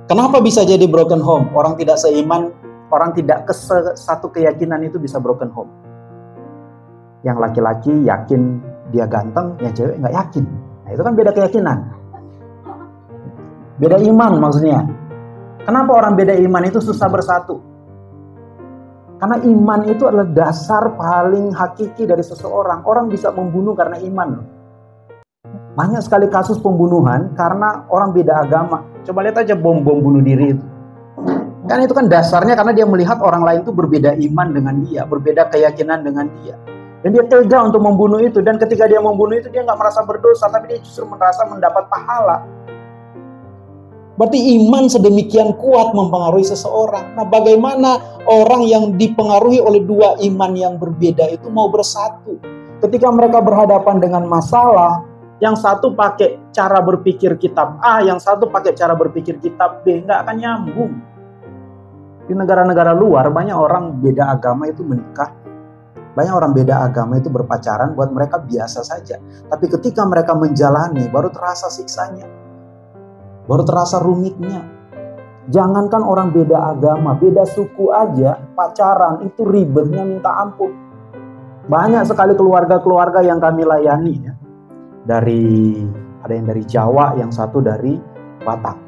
Kenapa bisa jadi broken home? Orang tidak seiman, orang tidak satu keyakinan itu bisa broken home. Yang laki-laki yakin dia ganteng, yang cewek nggak yakin. Nah, itu kan beda keyakinan. Beda iman maksudnya. Kenapa orang beda iman itu susah bersatu? Karena iman itu adalah dasar paling hakiki dari seseorang. Orang bisa membunuh karena iman. Banyak sekali kasus pembunuhan karena orang beda agama. Coba lihat aja bom bunuh diri itu. Kan itu kan dasarnya karena dia melihat orang lain itu berbeda iman dengan dia, berbeda keyakinan dengan dia. Dan dia tega untuk membunuh itu. Dan ketika dia membunuh itu dia nggak merasa berdosa, tapi dia justru merasa mendapat pahala. Berarti iman sedemikian kuat mempengaruhi seseorang. Nah, bagaimana orang yang dipengaruhi oleh dua iman yang berbeda itu mau bersatu? Ketika mereka berhadapan dengan masalah, yang satu pakai cara berpikir kitab A, yang satu pakai cara berpikir kitab B, nggak akan nyambung. Di negara-negara luar, banyak orang beda agama itu menikah. Banyak orang beda agama itu berpacaran, buat mereka biasa saja. Tapi ketika mereka menjalani, baru terasa siksanya. Baru terasa rumitnya. Jangankan orang beda agama, beda suku aja, pacaran itu ribetnya minta ampun. Banyak sekali keluarga-keluarga yang kami layani ya. Ada yang dari Jawa, yang satu dari Batak.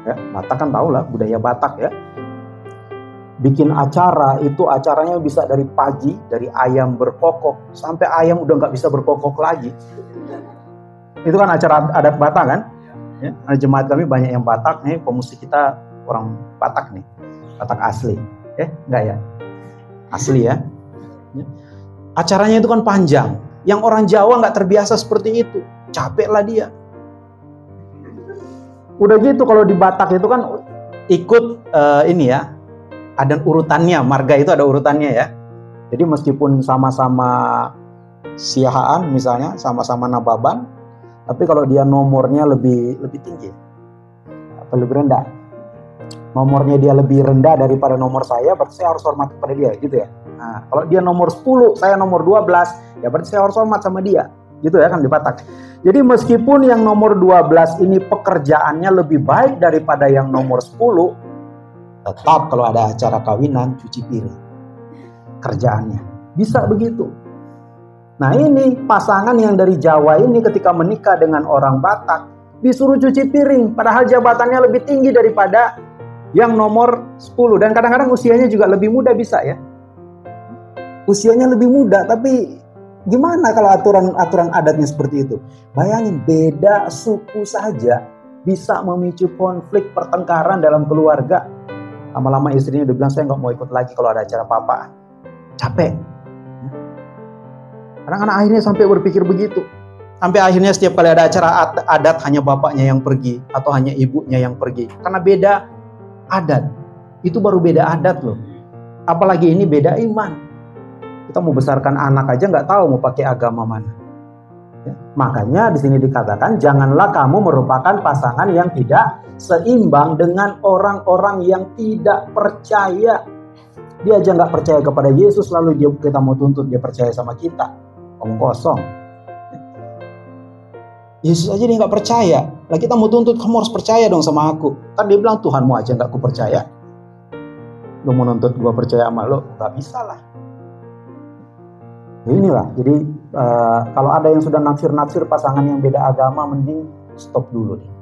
Ya, Batak kan tahu lah budaya Batak ya. Bikin acara, itu acaranya bisa dari pagi, dari ayam berkokok, sampai ayam udah nggak bisa berkokok lagi. Itu kan acara adat Batak kan? Ya, jemaat kami banyak yang Batak nih, pemusik kita orang Batak nih, Batak asli. Enggak ya? Asli ya. Acaranya itu kan panjang. Yang orang Jawa nggak terbiasa seperti itu, capek lah dia. Udah gitu kalau di Batak itu kan ikut ini ya, ada urutannya, marga itu ada urutannya ya. Jadi meskipun sama-sama siahaan misalnya, sama-sama nababan, tapi kalau dia nomornya lebih tinggi atau lebih rendah, nomornya dia lebih rendah daripada nomor saya, berarti saya harus hormat kepada dia gitu ya. Nah, kalau dia nomor 10, saya nomor 12, ya berarti saya harus hormat sama dia. Gitu ya kan di Batak. Jadi meskipun yang nomor 12 ini pekerjaannya lebih baik daripada yang nomor 10, tetap kalau ada acara kawinan cuci piring. Kerjaannya. Bisa begitu. Nah ini pasangan yang dari Jawa ini ketika menikah dengan orang Batak, disuruh cuci piring. Padahal jabatannya lebih tinggi daripada yang nomor 10. Dan kadang-kadang usianya juga lebih muda bisa ya. Usianya lebih muda, tapi gimana kalau aturan adatnya seperti itu? Bayangin, beda suku saja bisa memicu konflik pertengkaran dalam keluarga. Lama-lama istrinya udah bilang, saya nggak mau ikut lagi kalau ada acara papa. Capek. Anak-anak akhirnya sampai berpikir begitu. Sampai akhirnya setiap kali ada acara adat hanya bapaknya yang pergi atau hanya ibunya yang pergi. Karena beda adat. Itu baru beda adat loh. Apalagi ini beda iman. Kita mau besarkan anak aja nggak tahu mau pakai agama mana. Ya, makanya di sini dikatakan janganlah kamu merupakan pasangan yang tidak seimbang dengan orang-orang yang tidak percaya. Dia aja nggak percaya kepada Yesus, lalu kita mau tuntut dia percaya sama kita. Omong kosong. Yesus aja dia nggak percaya. Lah kita mau tuntut kamu harus percaya dong sama aku. Kan dia bilang Tuhanmu aja nggak ku percaya. Lu mau nuntut gua percaya sama lu, nggak bisa lah. Inilah, jadi kalau ada yang sudah naksir-naksir pasangan yang beda agama, mending stop dulu deh.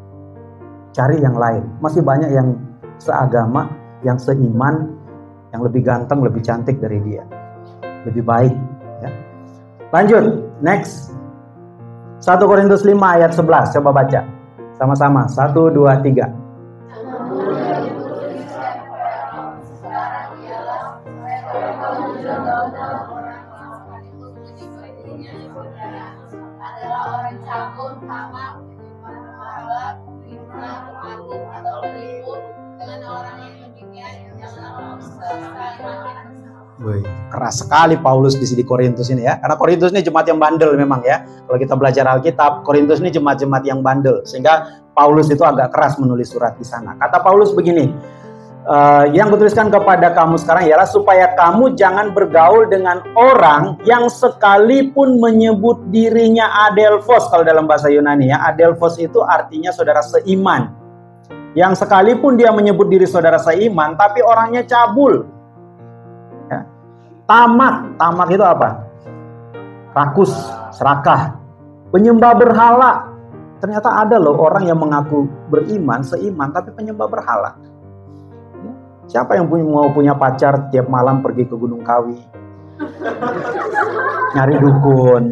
Cari yang lain. Masih banyak yang seagama, yang seiman, yang lebih ganteng, lebih cantik dari dia. Lebih baik. Ya. Lanjut, next. 1 Korintus 5 ayat 11, coba baca. Sama-sama, 1, 2, 3. Wih, keras sekali Paulus di Korintus ini ya. Karena Korintus ini jemaat yang bandel memang ya. Kalau kita belajar Alkitab, Korintus ini jemaat-jemaat yang bandel. Sehingga Paulus itu agak keras menulis surat di sana. Kata Paulus begini, yang kutuliskan kepada kamu sekarang ialah supaya kamu jangan bergaul dengan orang yang sekalipun menyebut dirinya adelphos. Kalau dalam bahasa Yunani ya, adelphos itu artinya saudara seiman. Yang sekalipun dia menyebut diri saudara seiman, tapi orangnya cabul. Tamak itu apa? Rakus, serakah, penyembah berhala. Ternyata ada loh orang yang mengaku beriman, seiman, tapi penyembah berhala. Siapa yang mau punya pacar tiap malam pergi ke Gunung Kawi? Nyari dukun.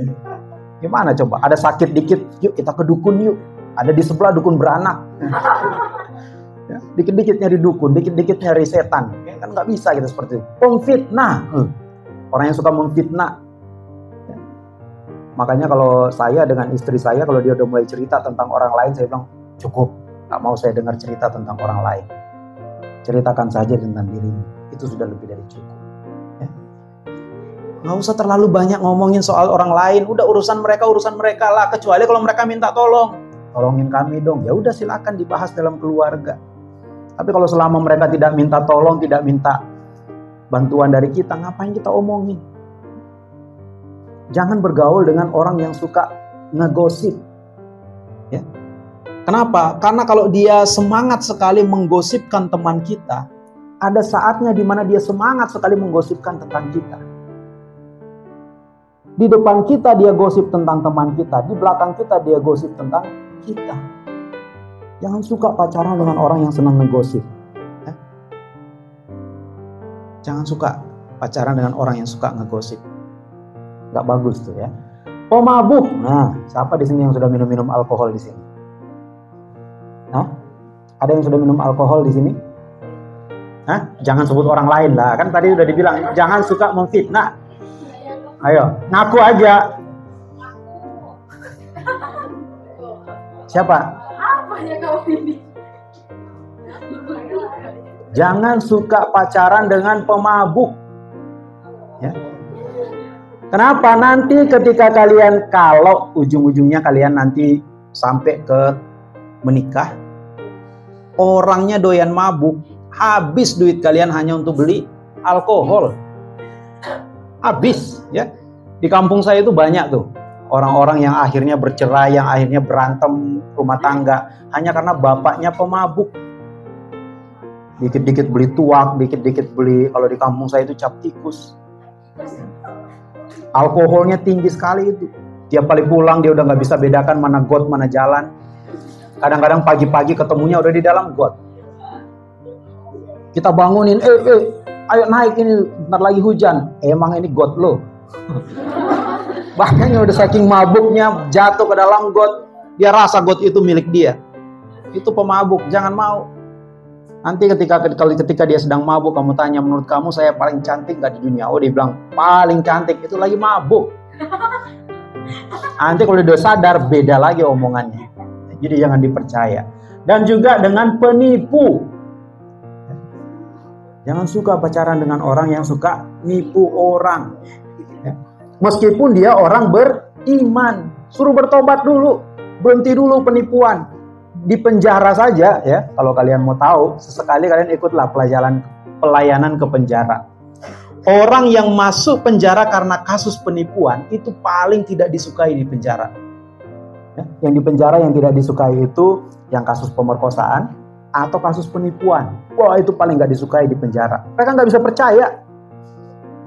Gimana coba? Ada sakit dikit, yuk kita ke dukun yuk. Ada di sebelah dukun beranak. Dikit-dikit nyari dukun, dikit-dikit nyari setan. Kan nggak bisa gitu seperti itu. Pemfitnah. Orang yang suka memfitnah. Makanya kalau saya dengan istri saya, kalau dia udah mulai cerita tentang orang lain, saya bilang cukup. Nggak mau saya dengar cerita tentang orang lain. Ceritakan saja tentang dirimu. Itu sudah lebih dari cukup. Nggak usah terlalu banyak ngomongin soal orang lain. Udah urusan mereka lah. Kecuali kalau mereka minta tolong. Tolongin kami dong. Ya udah silakan dibahas dalam keluarga. Tapi kalau selama mereka tidak minta tolong, tidak minta bantuan dari kita, ngapain kita omongin? Jangan bergaul dengan orang yang suka ngegosip. Ya. Kenapa? Karena kalau dia semangat sekali menggosipkan teman kita, ada saatnya di mana dia semangat sekali menggosipkan tentang kita. Di depan kita dia gosip tentang teman kita, di belakang kita dia gosip tentang kita. Jangan suka pacaran dengan orang yang senang ngegosip. Jangan suka pacaran dengan orang yang suka ngegosip. Gak bagus tuh ya. Pemabuk. Nah, siapa di sini yang sudah minum alkohol di sini? Hah? Ada yang sudah minum alkohol di sini? Hah? Jangan sebut orang lain lah. Kan tadi udah dibilang, jangan suka memfitnah. Ayo, ngaku aja. Siapa? Apa ya kau ini? Jangan suka pacaran dengan pemabuk. Ya. Kenapa? Nanti ketika kalian, kalau ujung-ujungnya kalian nanti sampai ke menikah, orangnya doyan mabuk, habis duit kalian hanya untuk beli alkohol. Habis, ya. Di kampung saya itu banyak tuh orang-orang yang akhirnya bercerai, yang akhirnya berantem rumah tangga hanya karena bapaknya pemabuk. Dikit-dikit beli tuak, dikit-dikit beli, kalau di kampung saya itu cap tikus. Alkoholnya tinggi sekali itu. Tiap kali pulang dia udah nggak bisa bedakan mana got, mana jalan. Kadang-kadang pagi-pagi ketemunya udah di dalam got. Kita bangunin, ayo naik ini, bentar lagi hujan. Emang ini got lo. Bahkan udah saking mabuknya jatuh ke dalam got, dia rasa got itu milik dia. Itu pemabuk, jangan mau. Nanti ketika dia sedang mabuk, kamu tanya, menurut kamu saya paling cantik gak di dunia? Oh, dia bilang paling cantik, itu lagi mabuk. Nanti kalau dia sadar, beda lagi omongannya. Jadi jangan dipercaya. Dan juga dengan penipu. Jangan suka pacaran dengan orang yang suka nipu orang. Meskipun dia orang beriman, suruh bertobat dulu, berhenti dulu penipuan. Di penjara saja ya, kalau kalian mau tahu, sesekali kalian ikutlah pelayanan ke penjara. Orang yang masuk penjara karena kasus penipuan itu paling tidak disukai di penjara. Ya, yang di penjara yang tidak disukai itu yang kasus pemerkosaan atau kasus penipuan. Wah, itu paling nggak disukai di penjara. Mereka nggak bisa percaya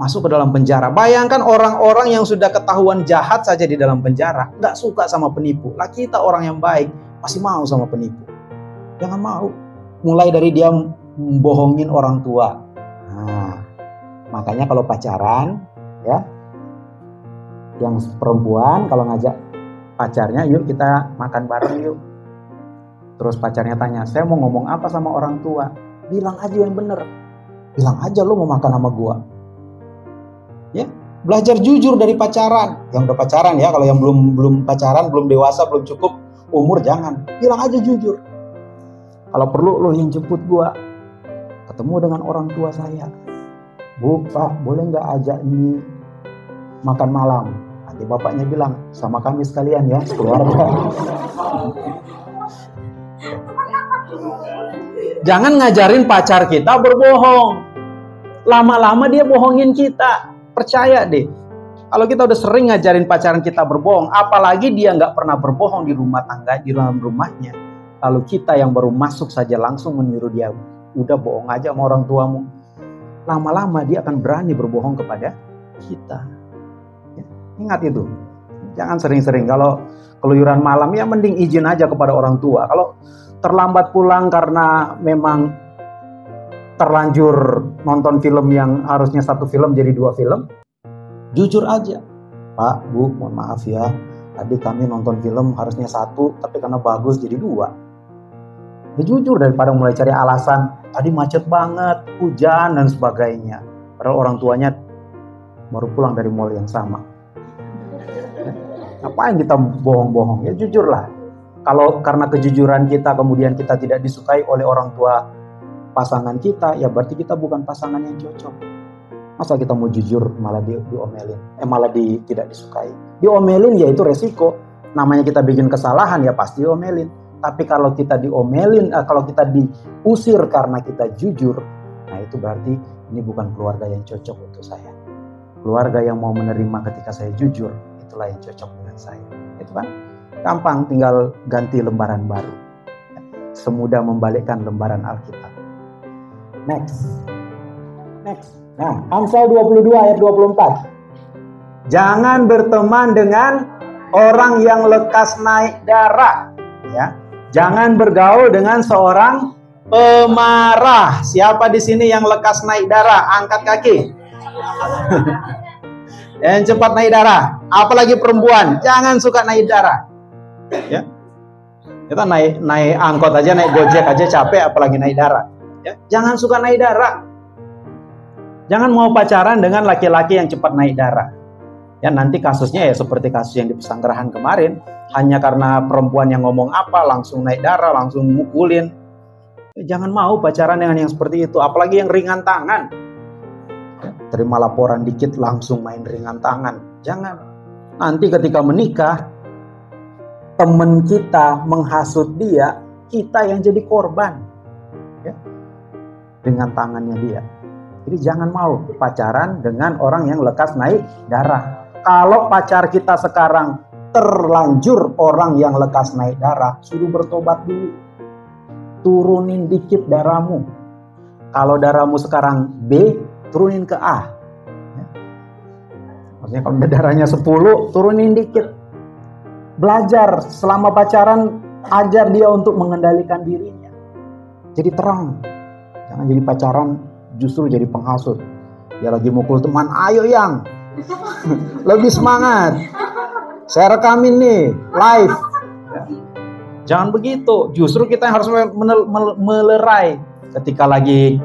masuk ke dalam penjara. Bayangkan orang-orang yang sudah ketahuan jahat saja di dalam penjara nggak suka sama penipu. Lah kita orang yang baik masih mau sama penipu. Jangan mau. Mulai dari dia bohongin orang tua. Nah, makanya kalau pacaran, ya, yang perempuan kalau ngajak pacarnya, yuk kita makan bareng yuk. Terus pacarnya tanya, saya mau ngomong apa sama orang tua? Bilang aja yang bener. Bilang aja lo mau makan sama gua. Ya, belajar jujur dari pacaran. Yang udah pacaran ya, kalau yang belum pacaran, belum dewasa, belum cukup umur, jangan. Bilang aja jujur. Kalau perlu lo yang jemput gua ketemu dengan orang tua saya. Bu, Pak, boleh nggak ajak ini makan malam? Nanti bapaknya bilang, sama kami sekalian ya, keluarga. Jangan ngajarin pacar kita berbohong. Lama-lama dia bohongin kita. Percaya deh. Kalau kita udah sering ngajarin pacaran kita berbohong, apalagi dia nggak pernah berbohong di rumah tangga, di dalam rumahnya. Lalu kita yang baru masuk saja langsung meniru dia. Udah bohong aja sama orang tuamu. Lama-lama dia akan berani berbohong kepada kita. Ya, ingat itu. Jangan sering-sering. Kalau keluyuran malam ya mending izin aja kepada orang tua. Kalau terlambat pulang karena memang terlanjur nonton film yang harusnya satu film jadi 2 film, jujur aja. Pak, Bu, mohon maaf ya. Tadi kami nonton film harusnya 1, tapi karena bagus jadi 2. Ya, jujur daripada mulai cari alasan, tadi macet banget, hujan dan sebagainya. Padahal orang tuanya baru pulang dari mall yang sama. Ngapain kita bohong-bohong? Ya jujurlah. Kalau karena kejujuran kita kemudian kita tidak disukai oleh orang tua pasangan kita, ya berarti kita bukan pasangan yang cocok. Masa kita mau jujur malah diomelin, malah tidak disukai. Diomelin ya itu resiko. Namanya kita bikin kesalahan ya pasti diomelin. Tapi kalau kita diomelin, kalau kita diusir karena kita jujur, nah itu berarti ini bukan keluarga yang cocok untuk saya. Keluarga yang mau menerima ketika saya jujur, itulah yang cocok dengan saya. Itu kan gampang, tinggal ganti lembaran baru. Semudah membalikkan lembaran Alkitab. Next. Nah, Amsal 22 ayat 24. Jangan berteman dengan orang yang lekas naik darah. Ya. Jangan bergaul dengan seorang pemarah. Siapa di sini yang lekas naik darah? Angkat kaki. Yang cepat naik darah. Apalagi perempuan, jangan suka naik darah. Ya. Kita naik angkot aja, naik Gojek aja capek, apalagi naik darah. Ya. Jangan suka naik darah. Jangan mau pacaran dengan laki-laki yang cepat naik darah. Ya nanti kasusnya ya seperti kasus yang di Pesanggerahan kemarin. Hanya karena perempuan yang ngomong apa langsung naik darah, langsung mukulin. Jangan mau pacaran dengan yang seperti itu. Apalagi yang ringan tangan. Terima laporan dikit langsung main ringan tangan. Jangan. Nanti ketika menikah, teman kita menghasut dia, kita yang jadi korban. Ya. Ringan tangannya dia. Jadi jangan mau pacaran dengan orang yang lekas naik darah. Kalau pacar kita sekarang terlanjur orang yang lekas naik darah, suruh bertobat dulu. Turunin dikit darahmu. Kalau darahmu sekarang B, turunin ke A. Maksudnya kalau darahnya 10, turunin dikit. Belajar selama pacaran, ajar dia untuk mengendalikan dirinya. Jadi terang. Jangan jadi pacaran justru jadi penghasut. Dia lagi mukul teman, ayo yang lebih semangat. Saya rekamin nih, live. Jangan begitu. Justru kita harus melerai. Ketika lagi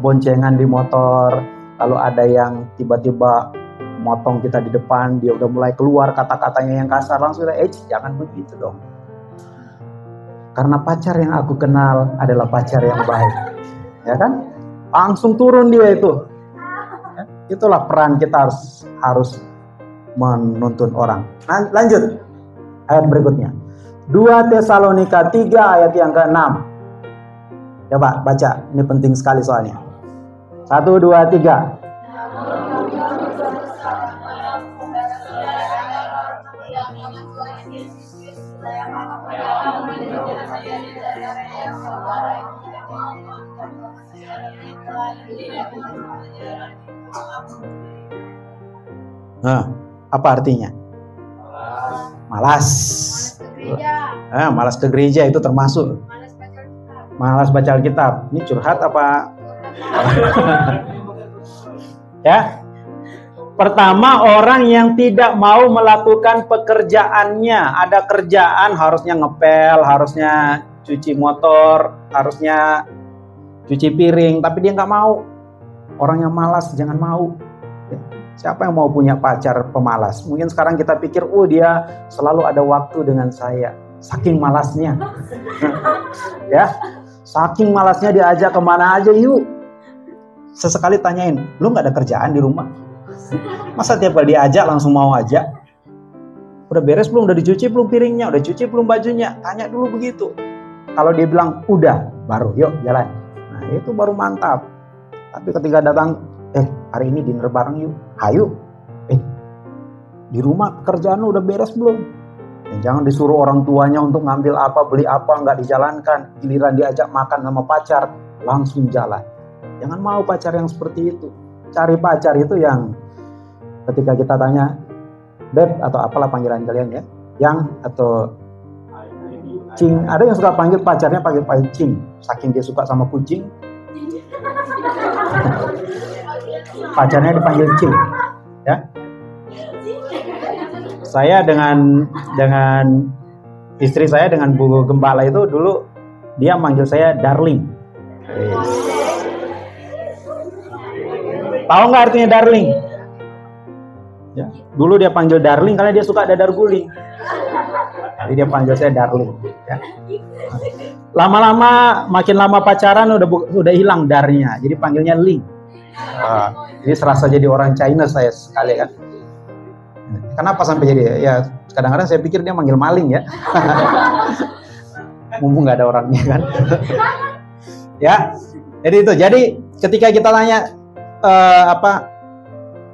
boncengan di motor, kalau ada yang tiba-tiba motong kita di depan, dia udah mulai keluar kata-katanya yang kasar, langsung jangan begitu dong. Karena pacar yang aku kenal adalah pacar yang baik. Ya kan? Langsung turun dia itu. Ya, itulah peran kita harus menuntun orang. Lanjut. Ayat berikutnya. 2 Tesalonika 3 ayat yang ke-6. Coba baca, ini penting sekali soalnya. 1, 2, 3. Nah, apa artinya? Malas. Malas ke gereja itu termasuk. Malas baca Alkitab. Ini curhat apa? Ya. Pertama, orang yang tidak mau melakukan pekerjaannya. Ada kerjaan harusnya ngepel, harusnya cuci motor, harusnya cuci piring, tapi dia nggak mau. Orang yang malas jangan mau. Siapa yang mau punya pacar pemalas? Mungkin sekarang kita pikir, oh dia selalu ada waktu dengan saya. Saking malasnya. Ya, saking malasnya diajak kemana aja yuk. Sesekali tanyain, lu nggak ada kerjaan di rumah? Masa tiap kali diajak langsung mau aja? Udah beres belum? Udah dicuci belum piringnya? Udah cuci belum bajunya? Tanya dulu begitu. Kalau dia bilang udah, baru yuk jalan. Nah itu baru mantap. Tapi ketika datang, hari ini dinner bareng yuk. Ayo. Di rumah kerjaan lu udah beres belum? Dan jangan disuruh orang tuanya untuk ngambil apa, beli apa, nggak dijalankan. Giliran diajak makan sama pacar, langsung jalan. Jangan mau pacar yang seperti itu. Cari pacar itu yang ketika kita tanya, Beb atau apalah panggilan kalian ya, yang atau Cing. Ada yang suka panggil pacarnya pakai Cing, saking dia suka sama kucing. Pacarnya dipanggil Cing, ya. Saya dengan istri saya, dengan Bu Gembala itu dulu dia manggil saya Darling. Tahu nggak artinya darling? Ya, dulu dia panggil darling karena dia suka dadar guling. Jadi dia panggil saya darling. Ya. Lama-lama, makin lama pacaran udah hilang darnya, jadi panggilnya Ling. Jadi serasa jadi orang China saya sekali kan. Kenapa sampai jadi? Ya kadang-kadang saya pikir dia manggil maling ya. Mumpung nggak ada orangnya kan. Ya, jadi itu. Jadi ketika kita tanya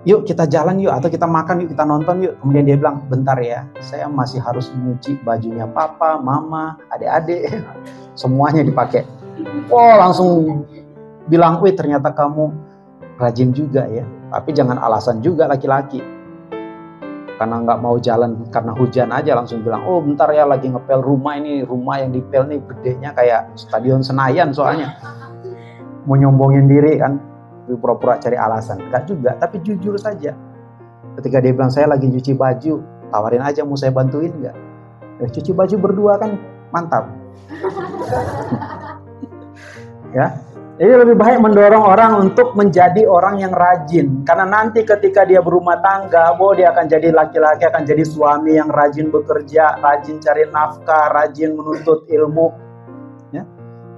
yuk kita jalan yuk, atau kita makan yuk, kita nonton yuk, kemudian dia bilang bentar ya, saya masih harus nyuci bajunya papa, mama, adik-adik, semuanya dipakai. Oh langsung bilang, wih ternyata kamu rajin juga ya. Tapi jangan alasan juga laki-laki karena nggak mau jalan karena hujan aja langsung bilang, oh bentar ya lagi ngepel rumah ini, rumah yang dipel nih gedenya kayak Stadion Senayan soalnya. Mau nyombongin diri kan, pura-pura cari alasan. Enggak juga, tapi jujur saja. Ketika dia bilang saya lagi cuci baju, tawarin aja mau saya bantuin enggak? Cuci baju berdua kan mantap. Ya. Jadi lebih baik mendorong orang untuk menjadi orang yang rajin. Karena nanti ketika dia berumah tangga, dia akan jadi laki-laki, akan jadi suami yang rajin bekerja, rajin cari nafkah, rajin menuntut ilmu. Ya.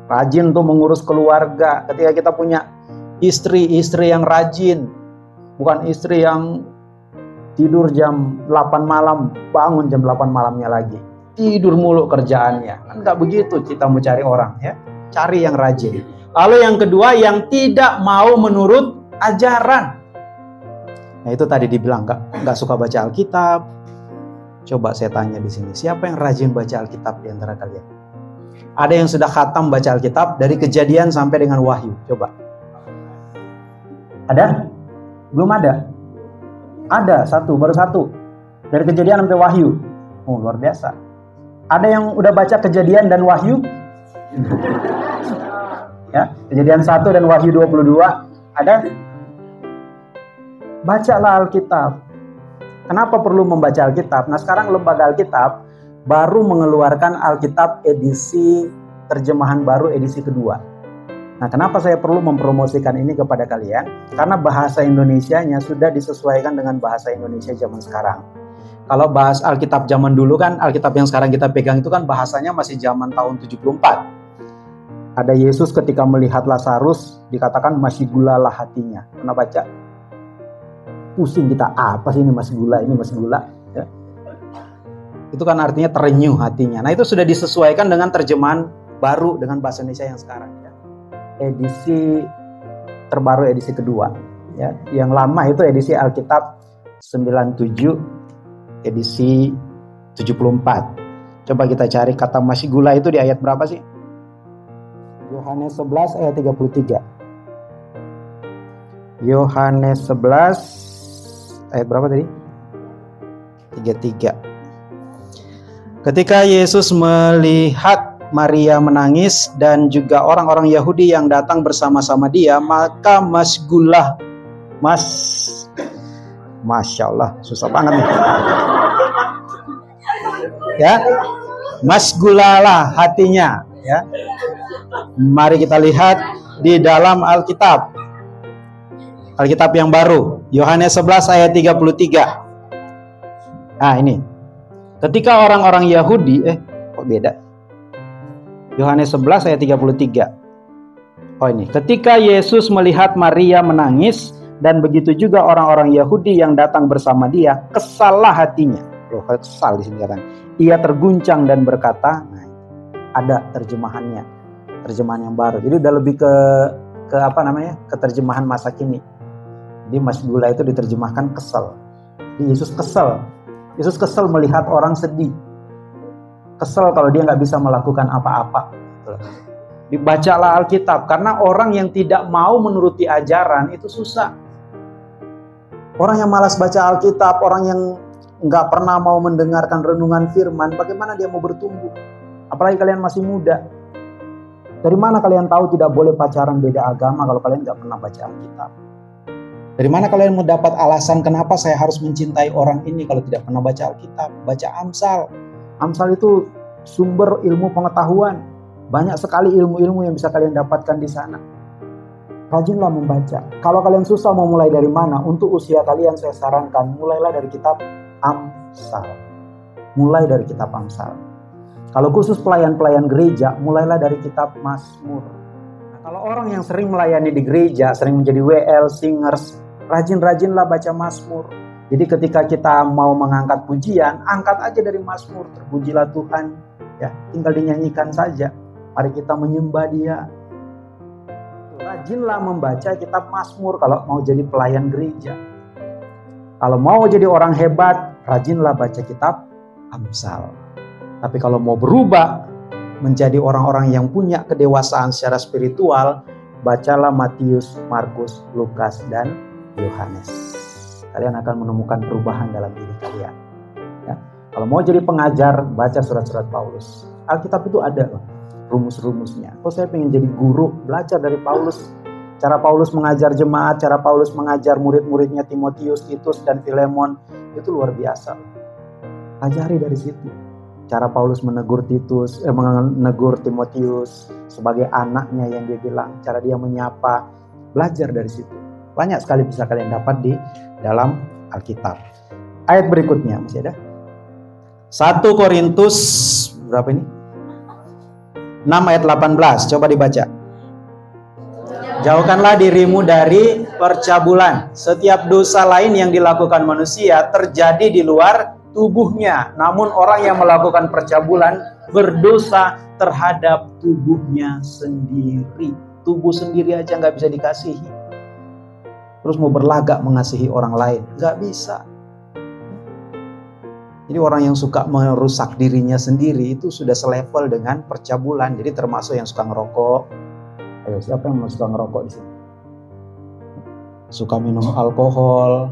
Rajin tuh mengurus keluarga. Ketika kita punya istri yang rajin, bukan istri yang tidur jam 8 malam, bangun jam 8 malamnya lagi, tidur mulu kerjaannya. Kan nggak begitu kita mau cari orang ya, cari yang rajin. Lalu yang kedua, yang tidak mau menurut ajaran. Nah itu tadi dibilang nggak suka baca Alkitab. Coba saya tanya di sini, siapa yang rajin baca Alkitab di antara kalian? Ada yang sudah khatam baca Alkitab dari Kejadian sampai dengan Wahyu? Coba. Ada? Belum ada? Ada, baru satu. Dari Kejadian sampai Wahyu. Oh, luar biasa. Ada yang udah baca Kejadian dan Wahyu? Ya, Kejadian 1 dan Wahyu 22. Ada? Bacalah Alkitab. Kenapa perlu membaca Alkitab? Nah, sekarang Lembaga Alkitab baru mengeluarkan Alkitab edisi terjemahan baru edisi kedua. Nah, kenapa saya perlu mempromosikan ini kepada kalian? Karena bahasa Indonesianya sudah disesuaikan dengan bahasa Indonesia zaman sekarang. Kalau bahas Alkitab zaman dulu kan, Alkitab yang sekarang kita pegang itu kan bahasanya masih zaman tahun 74. Ada Yesus ketika melihat Lazarus, dikatakan masih gulalah hatinya. Pernah baca? Pusing kita, apa sih ini masih gula, ini masih gula. Ya. Itu kan artinya terenyuh hatinya. Nah itu sudah disesuaikan dengan terjemahan baru dengan bahasa Indonesia yang sekarang. Ya. Edisi terbaru, edisi kedua. Ya. Yang lama itu edisi Alkitab 97, edisi 74. Coba kita cari kata masih gula itu di ayat berapa sih? Yohanes 11 ayat 33. Yohanes 11 ayat berapa tadi? 33. Ketika Yesus melihat Maria menangis dan juga orang-orang Yahudi yang datang bersama-sama dia, maka Masya Allah, susah banget nih. Ya, masgulalah hatinya. Ya, mari kita lihat di dalam Alkitab yang baru, Yohanes 11 ayat 33. Nah ini, ketika orang-orang Yahudi, kok beda? Yohanes 11 ayat 33. Oh ini, ketika Yesus melihat Maria menangis dan begitu juga orang-orang Yahudi yang datang bersama dia, kesallah hatinya. Loh, kesal di sini kan. Ia terguncang dan berkata, nah, ada terjemahan yang baru. Jadi udah lebih ke terjemahan masa kini. Jadi masgula itu diterjemahkan kesal. Jadi Yesus kesal melihat orang sedih. Kesal kalau dia nggak bisa melakukan apa-apa. Dibacalah Alkitab, karena orang yang tidak mau menuruti ajaran itu susah. Orang yang malas baca Alkitab, orang yang nggak pernah mau mendengarkan renungan firman, bagaimana dia mau bertumbuh? Apalagi kalian masih muda. Dari mana kalian tahu tidak boleh pacaran beda agama kalau kalian nggak pernah baca Alkitab? Dari mana kalian mendapat alasan kenapa saya harus mencintai orang ini kalau tidak pernah baca Alkitab? Baca Amsal. Amsal itu sumber ilmu pengetahuan. Banyak sekali ilmu-ilmu yang bisa kalian dapatkan di sana. Rajinlah membaca. Kalau kalian susah mau mulai dari mana? Untuk usia kalian saya sarankan, mulailah dari kitab Amsal. Mulai dari kitab Amsal. Kalau khusus pelayan-pelayan gereja, mulailah dari kitab Mazmur. Nah, kalau orang yang sering melayani di gereja, sering menjadi WL, singers, rajin-rajinlah baca Mazmur. Jadi ketika kita mau mengangkat pujian, angkat aja dari Mazmur. Terpujilah Tuhan, ya, tinggal dinyanyikan saja. Mari kita menyembah Dia. Rajinlah membaca kitab Mazmur kalau mau jadi pelayan gereja. Kalau mau jadi orang hebat, rajinlah baca kitab Amsal. Tapi kalau mau berubah menjadi orang-orang yang punya kedewasaan secara spiritual, bacalah Matius, Markus, Lukas, dan Yohanes. Kalian akan menemukan perubahan dalam diri kalian. Ya. Kalau mau jadi pengajar, baca surat-surat Paulus. Alkitab itu ada loh, rumus-rumusnya. Kalau saya pengen jadi guru, belajar dari Paulus. Cara Paulus mengajar jemaat, cara Paulus mengajar murid-muridnya Timotius, Titus, dan Filemon, itu luar biasa. Pelajari dari situ. Cara Paulus menegur Timotius sebagai anaknya yang dia bilang, cara dia menyapa, belajar dari situ. Banyak sekali bisa kalian dapat di dalam Alkitab. Ayat berikutnya masih ada. 1 Korintus berapa ini? 6 ayat 18. Coba dibaca. Jauhkanlah dirimu dari percabulan. Setiap dosa lain yang dilakukan manusia terjadi di luar tubuhnya. Namun orang yang melakukan percabulan berdosa terhadap tubuhnya sendiri. Tubuh sendiri aja nggak bisa dikasihi. Terus mau berlagak mengasihi orang lain, nggak bisa. Jadi orang yang suka merusak dirinya sendiri itu sudah selevel dengan percabulan. Jadi termasuk yang suka ngerokok. Ayo, siapa yang suka ngerokok di sini? Suka minum alkohol,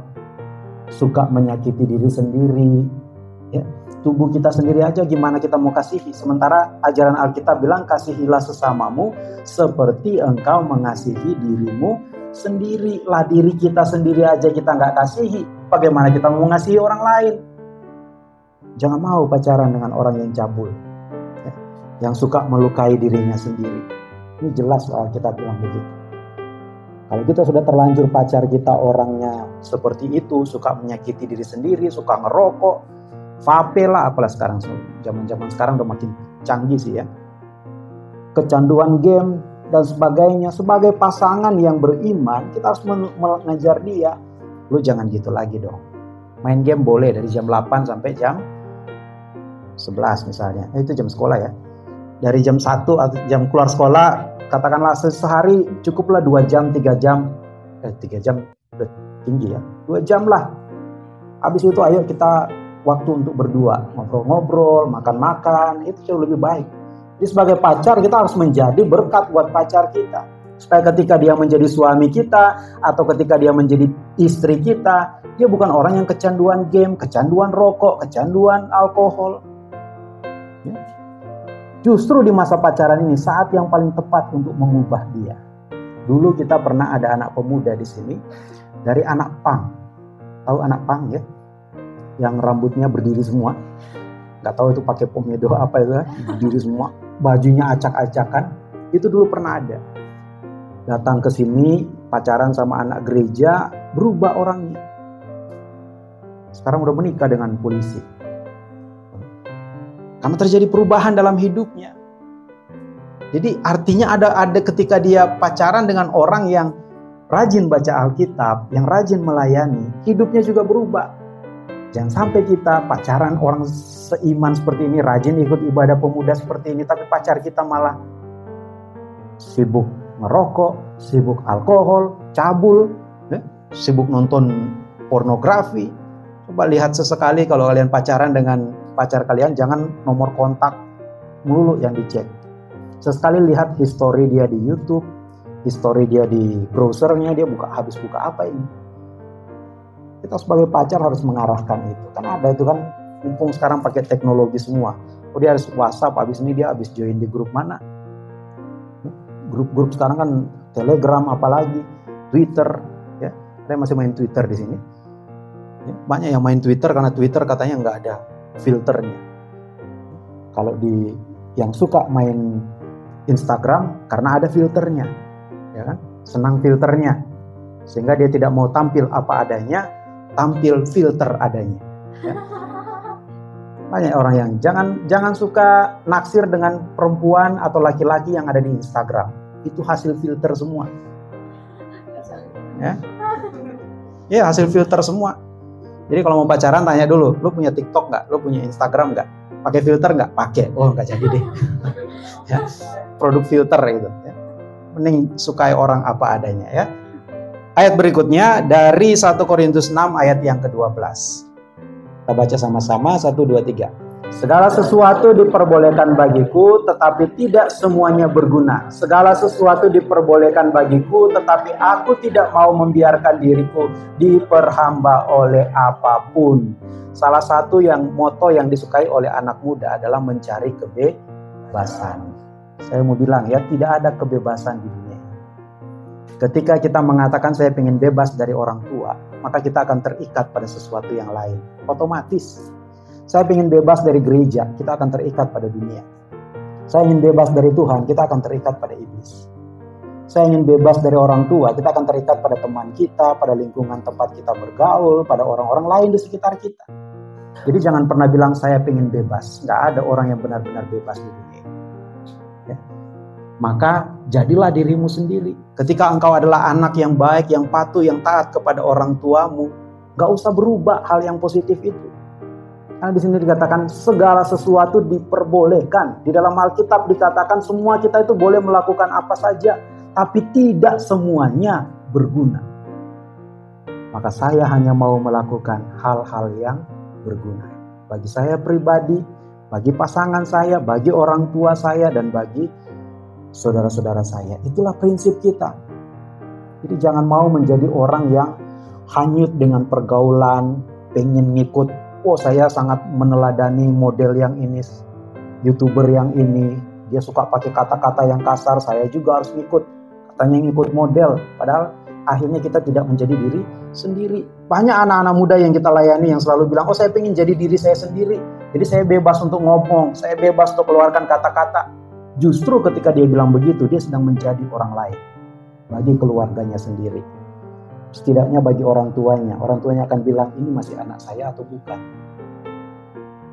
suka menyakiti diri sendiri. Ya, tubuh kita sendiri aja gimana kita mau kasihi? Sementara ajaran Alkitab bilang kasihilah sesamamu seperti engkau mengasihi dirimu sendiri. Lah diri kita sendiri aja kita nggak kasihi, bagaimana kita mau mengasihi orang lain? Jangan mau pacaran dengan orang yang cabul, ya, yang suka melukai dirinya sendiri. Ini jelas Alkitab bilang begitu. Kalau kita sudah terlanjur pacar kita orangnya seperti itu, suka menyakiti diri sendiri, suka ngerokok, vape lah, apalah sekarang, zaman-zaman sekarang udah makin canggih sih ya. Kecanduan game dan sebagainya. Sebagai pasangan yang beriman, kita harus mengejar dia. Lu jangan gitu lagi dong. Main game boleh dari jam 8 sampai jam 11 misalnya. Itu jam sekolah ya. Dari jam 1 atau jam keluar sekolah, katakanlah sehari cukuplah 2 jam, 3 jam. 3 jam udah tinggi ya. 2 jam lah. Habis itu ayo kita waktu untuk berdua. Ngobrol-ngobrol, makan-makan. Itu jauh lebih baik. Jadi sebagai pacar kita harus menjadi berkat buat pacar kita. Supaya ketika dia menjadi suami kita atau ketika dia menjadi istri kita, dia bukan orang yang kecanduan game, kecanduan rokok, kecanduan alkohol. Ya. Justru di masa pacaran ini saat yang paling tepat untuk mengubah dia. Dulu kita pernah ada anak pemuda di sini dari anak pang. Tahu anak pang ya? Yang rambutnya berdiri semua. Nggak tahu itu pakai pomedo apa itu ya? Berdiri semua. Bajunya acak-acakan. Itu dulu pernah ada. Datang ke sini pacaran sama anak gereja, berubah orangnya. Sekarang udah menikah dengan polisi. Karena terjadi perubahan dalam hidupnya. Jadi artinya ada ketika dia pacaran dengan orang yang rajin baca Alkitab, yang rajin melayani, hidupnya juga berubah. Jangan sampai kita pacaran orang seiman seperti ini, rajin ikut ibadah pemuda seperti ini, tapi pacar kita malah sibuk ngerokok, sibuk alkohol, cabul, sibuk nonton pornografi. Coba lihat sesekali kalau kalian pacaran dengan pacar kalian, jangan nomor kontak melulu yang dicek. Sesekali lihat history dia di YouTube, history dia di browsernya, dia habis buka apa ini. Kita sebagai pacar harus mengarahkan itu. Kan ada itu kan, mumpung sekarang pakai teknologi semua. Oh dia harus WhatsApp, habis ini dia habis join di grup mana. Grup-grup sekarang kan Telegram, apalagi Twitter, ya. Ada yang masih main Twitter di sini. Banyak yang main Twitter karena Twitter katanya nggak ada filternya. Kalau yang suka main Instagram karena ada filternya, ya kan? Senang filternya, sehingga dia tidak mau tampil apa adanya, tampil filter adanya. Ya. Banyak orang yang jangan suka naksir dengan perempuan atau laki-laki yang ada di Instagram. Itu hasil filter semua. Ya hasil filter semua. Jadi kalau mau pacaran tanya dulu, lu punya TikTok nggak? Lu punya Instagram nggak? Pakai filter nggak? Pakai. Oh nggak jadi deh. Ya, produk filter gitu. Ya. Mending sukai orang apa adanya ya. Ayat berikutnya dari 1 Korintus 6 ayat yang ke-12. Kita baca sama-sama 1, 2, 3. Segala sesuatu diperbolehkan bagiku, tetapi tidak semuanya berguna. Segala sesuatu diperbolehkan bagiku, tetapi aku tidak mau membiarkan diriku diperhamba oleh apapun. Salah satu moto yang disukai oleh anak muda adalah mencari kebebasan. Saya mau bilang ya, tidak ada kebebasan di dunia ini. Ketika kita mengatakan saya ingin bebas dari orang tua, maka kita akan terikat pada sesuatu yang lain. Otomatis. Saya ingin bebas dari gereja, kita akan terikat pada dunia. Saya ingin bebas dari Tuhan, kita akan terikat pada iblis. Saya ingin bebas dari orang tua, kita akan terikat pada teman kita, pada lingkungan tempat kita bergaul, pada orang-orang lain di sekitar kita. Jadi jangan pernah bilang saya ingin bebas. Nggak ada orang yang benar-benar bebas di dunia. Ya. Maka jadilah dirimu sendiri. Ketika engkau adalah anak yang baik, yang patuh, yang taat kepada orang tuamu, nggak usah berubah hal yang positif itu. Karena di sini dikatakan segala sesuatu diperbolehkan. Di dalam Alkitab dikatakan semua kita itu boleh melakukan apa saja, tapi tidak semuanya berguna. Maka saya hanya mau melakukan hal-hal yang berguna. Bagi saya pribadi, bagi pasangan saya, bagi orang tua saya, dan bagi saudara-saudara saya. Itulah prinsip kita. Jadi jangan mau menjadi orang yang hanyut dengan pergaulan, pengen ngikut. Oh saya sangat meneladani model yang ini, YouTuber yang ini, dia suka pakai kata-kata yang kasar, saya juga harus ngikut. Katanya ngikut model, padahal akhirnya kita tidak menjadi diri sendiri. Banyak anak-anak muda yang kita layani yang selalu bilang, oh saya pengen jadi diri saya sendiri. Jadi saya bebas untuk ngomong, saya bebas untuk keluarkan kata-kata. Justru ketika dia bilang begitu, dia sedang menjadi orang lain bagi keluarganya sendiri. Setidaknya bagi orang tuanya akan bilang ini masih anak saya atau bukan.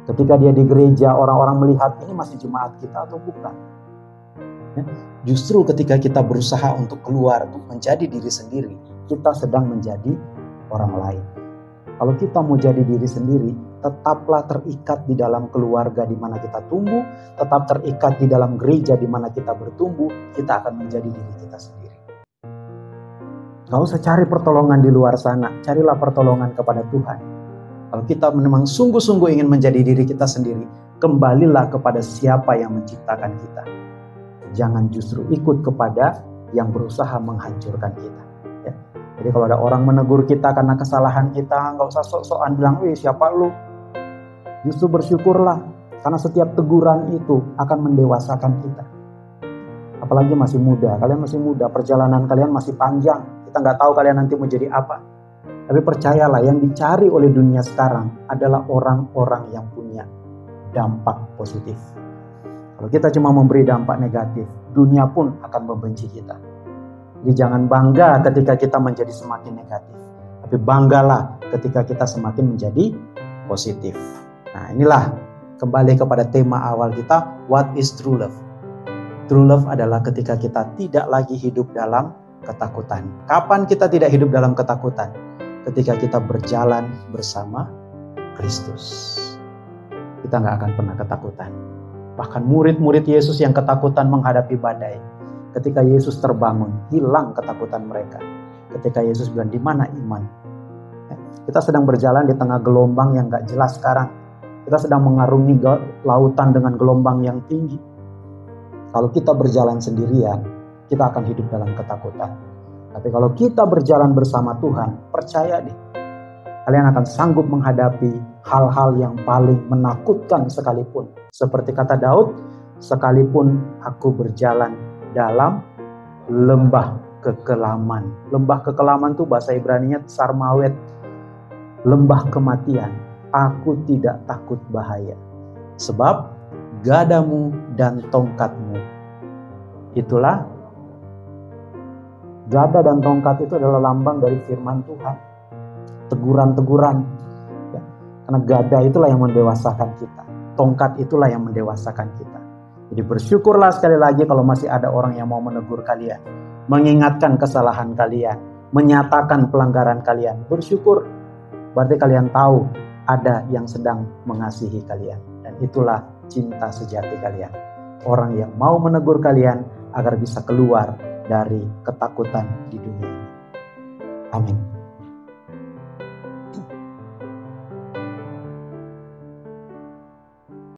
Ketika dia di gereja, orang-orang melihat ini masih jemaat kita atau bukan. Ya, justru ketika kita berusaha untuk keluar, untuk menjadi diri sendiri, kita sedang menjadi orang lain. Kalau kita mau jadi diri sendiri, tetaplah terikat di dalam keluarga di mana kita tumbuh, tetap terikat di dalam gereja di mana kita bertumbuh, kita akan menjadi diri kita sendiri. Gak usah cari pertolongan di luar sana, carilah pertolongan kepada Tuhan. Kalau kita memang sungguh-sungguh ingin menjadi diri kita sendiri, kembalilah kepada siapa yang menciptakan kita. Jangan justru ikut kepada yang berusaha menghancurkan kita. Ya. Jadi kalau ada orang menegur kita karena kesalahan kita, gak usah sok-sokan bilang, siapa lu? Justru bersyukurlah. Karena setiap teguran itu akan mendewasakan kita. Apalagi masih muda, kalian masih muda, perjalanan kalian masih panjang. Kita nggak tahu kalian nanti mau jadi apa. Tapi percayalah, yang dicari oleh dunia sekarang adalah orang-orang yang punya dampak positif. Kalau kita cuma memberi dampak negatif, dunia pun akan membenci kita. Jadi jangan bangga ketika kita menjadi semakin negatif. Tapi banggalah ketika kita semakin menjadi positif. Nah, inilah kembali kepada tema awal kita, what is true love? True love adalah ketika kita tidak lagi hidup dalam ketakutan. Kapan kita tidak hidup dalam ketakutan? Ketika kita berjalan bersama Kristus. Kita nggak akan pernah ketakutan. Bahkan murid-murid Yesus yang ketakutan menghadapi badai. Ketika Yesus terbangun, hilang ketakutan mereka. Ketika Yesus bilang, di mana iman? Kita sedang berjalan di tengah gelombang yang gak jelas sekarang. Kita sedang mengarungi lautan dengan gelombang yang tinggi. Kalau kita berjalan sendirian, kita akan hidup dalam ketakutan. Tapi kalau kita berjalan bersama Tuhan, percaya deh, kalian akan sanggup menghadapi hal-hal yang paling menakutkan sekalipun. Seperti kata Daud, sekalipun aku berjalan dalam lembah kekelaman. Lembah kekelaman itu bahasa Ibraninya sarmawet. Lembah kematian. Aku tidak takut bahaya. Sebab gadamu dan tongkatmu. Itulah, gada dan tongkat itu adalah lambang dari firman Tuhan. Teguran-teguran. Ya. Karena gada itulah yang mendewasakan kita. Tongkat itulah yang mendewasakan kita. Jadi bersyukurlah sekali lagi kalau masih ada orang yang mau menegur kalian. Mengingatkan kesalahan kalian. Menyatakan pelanggaran kalian. Bersyukur. Berarti kalian tahu ada yang sedang mengasihi kalian. Dan itulah cinta sejati kalian. Orang yang mau menegur kalian agar bisa keluar dari ketakutan di dunia ini. Amin.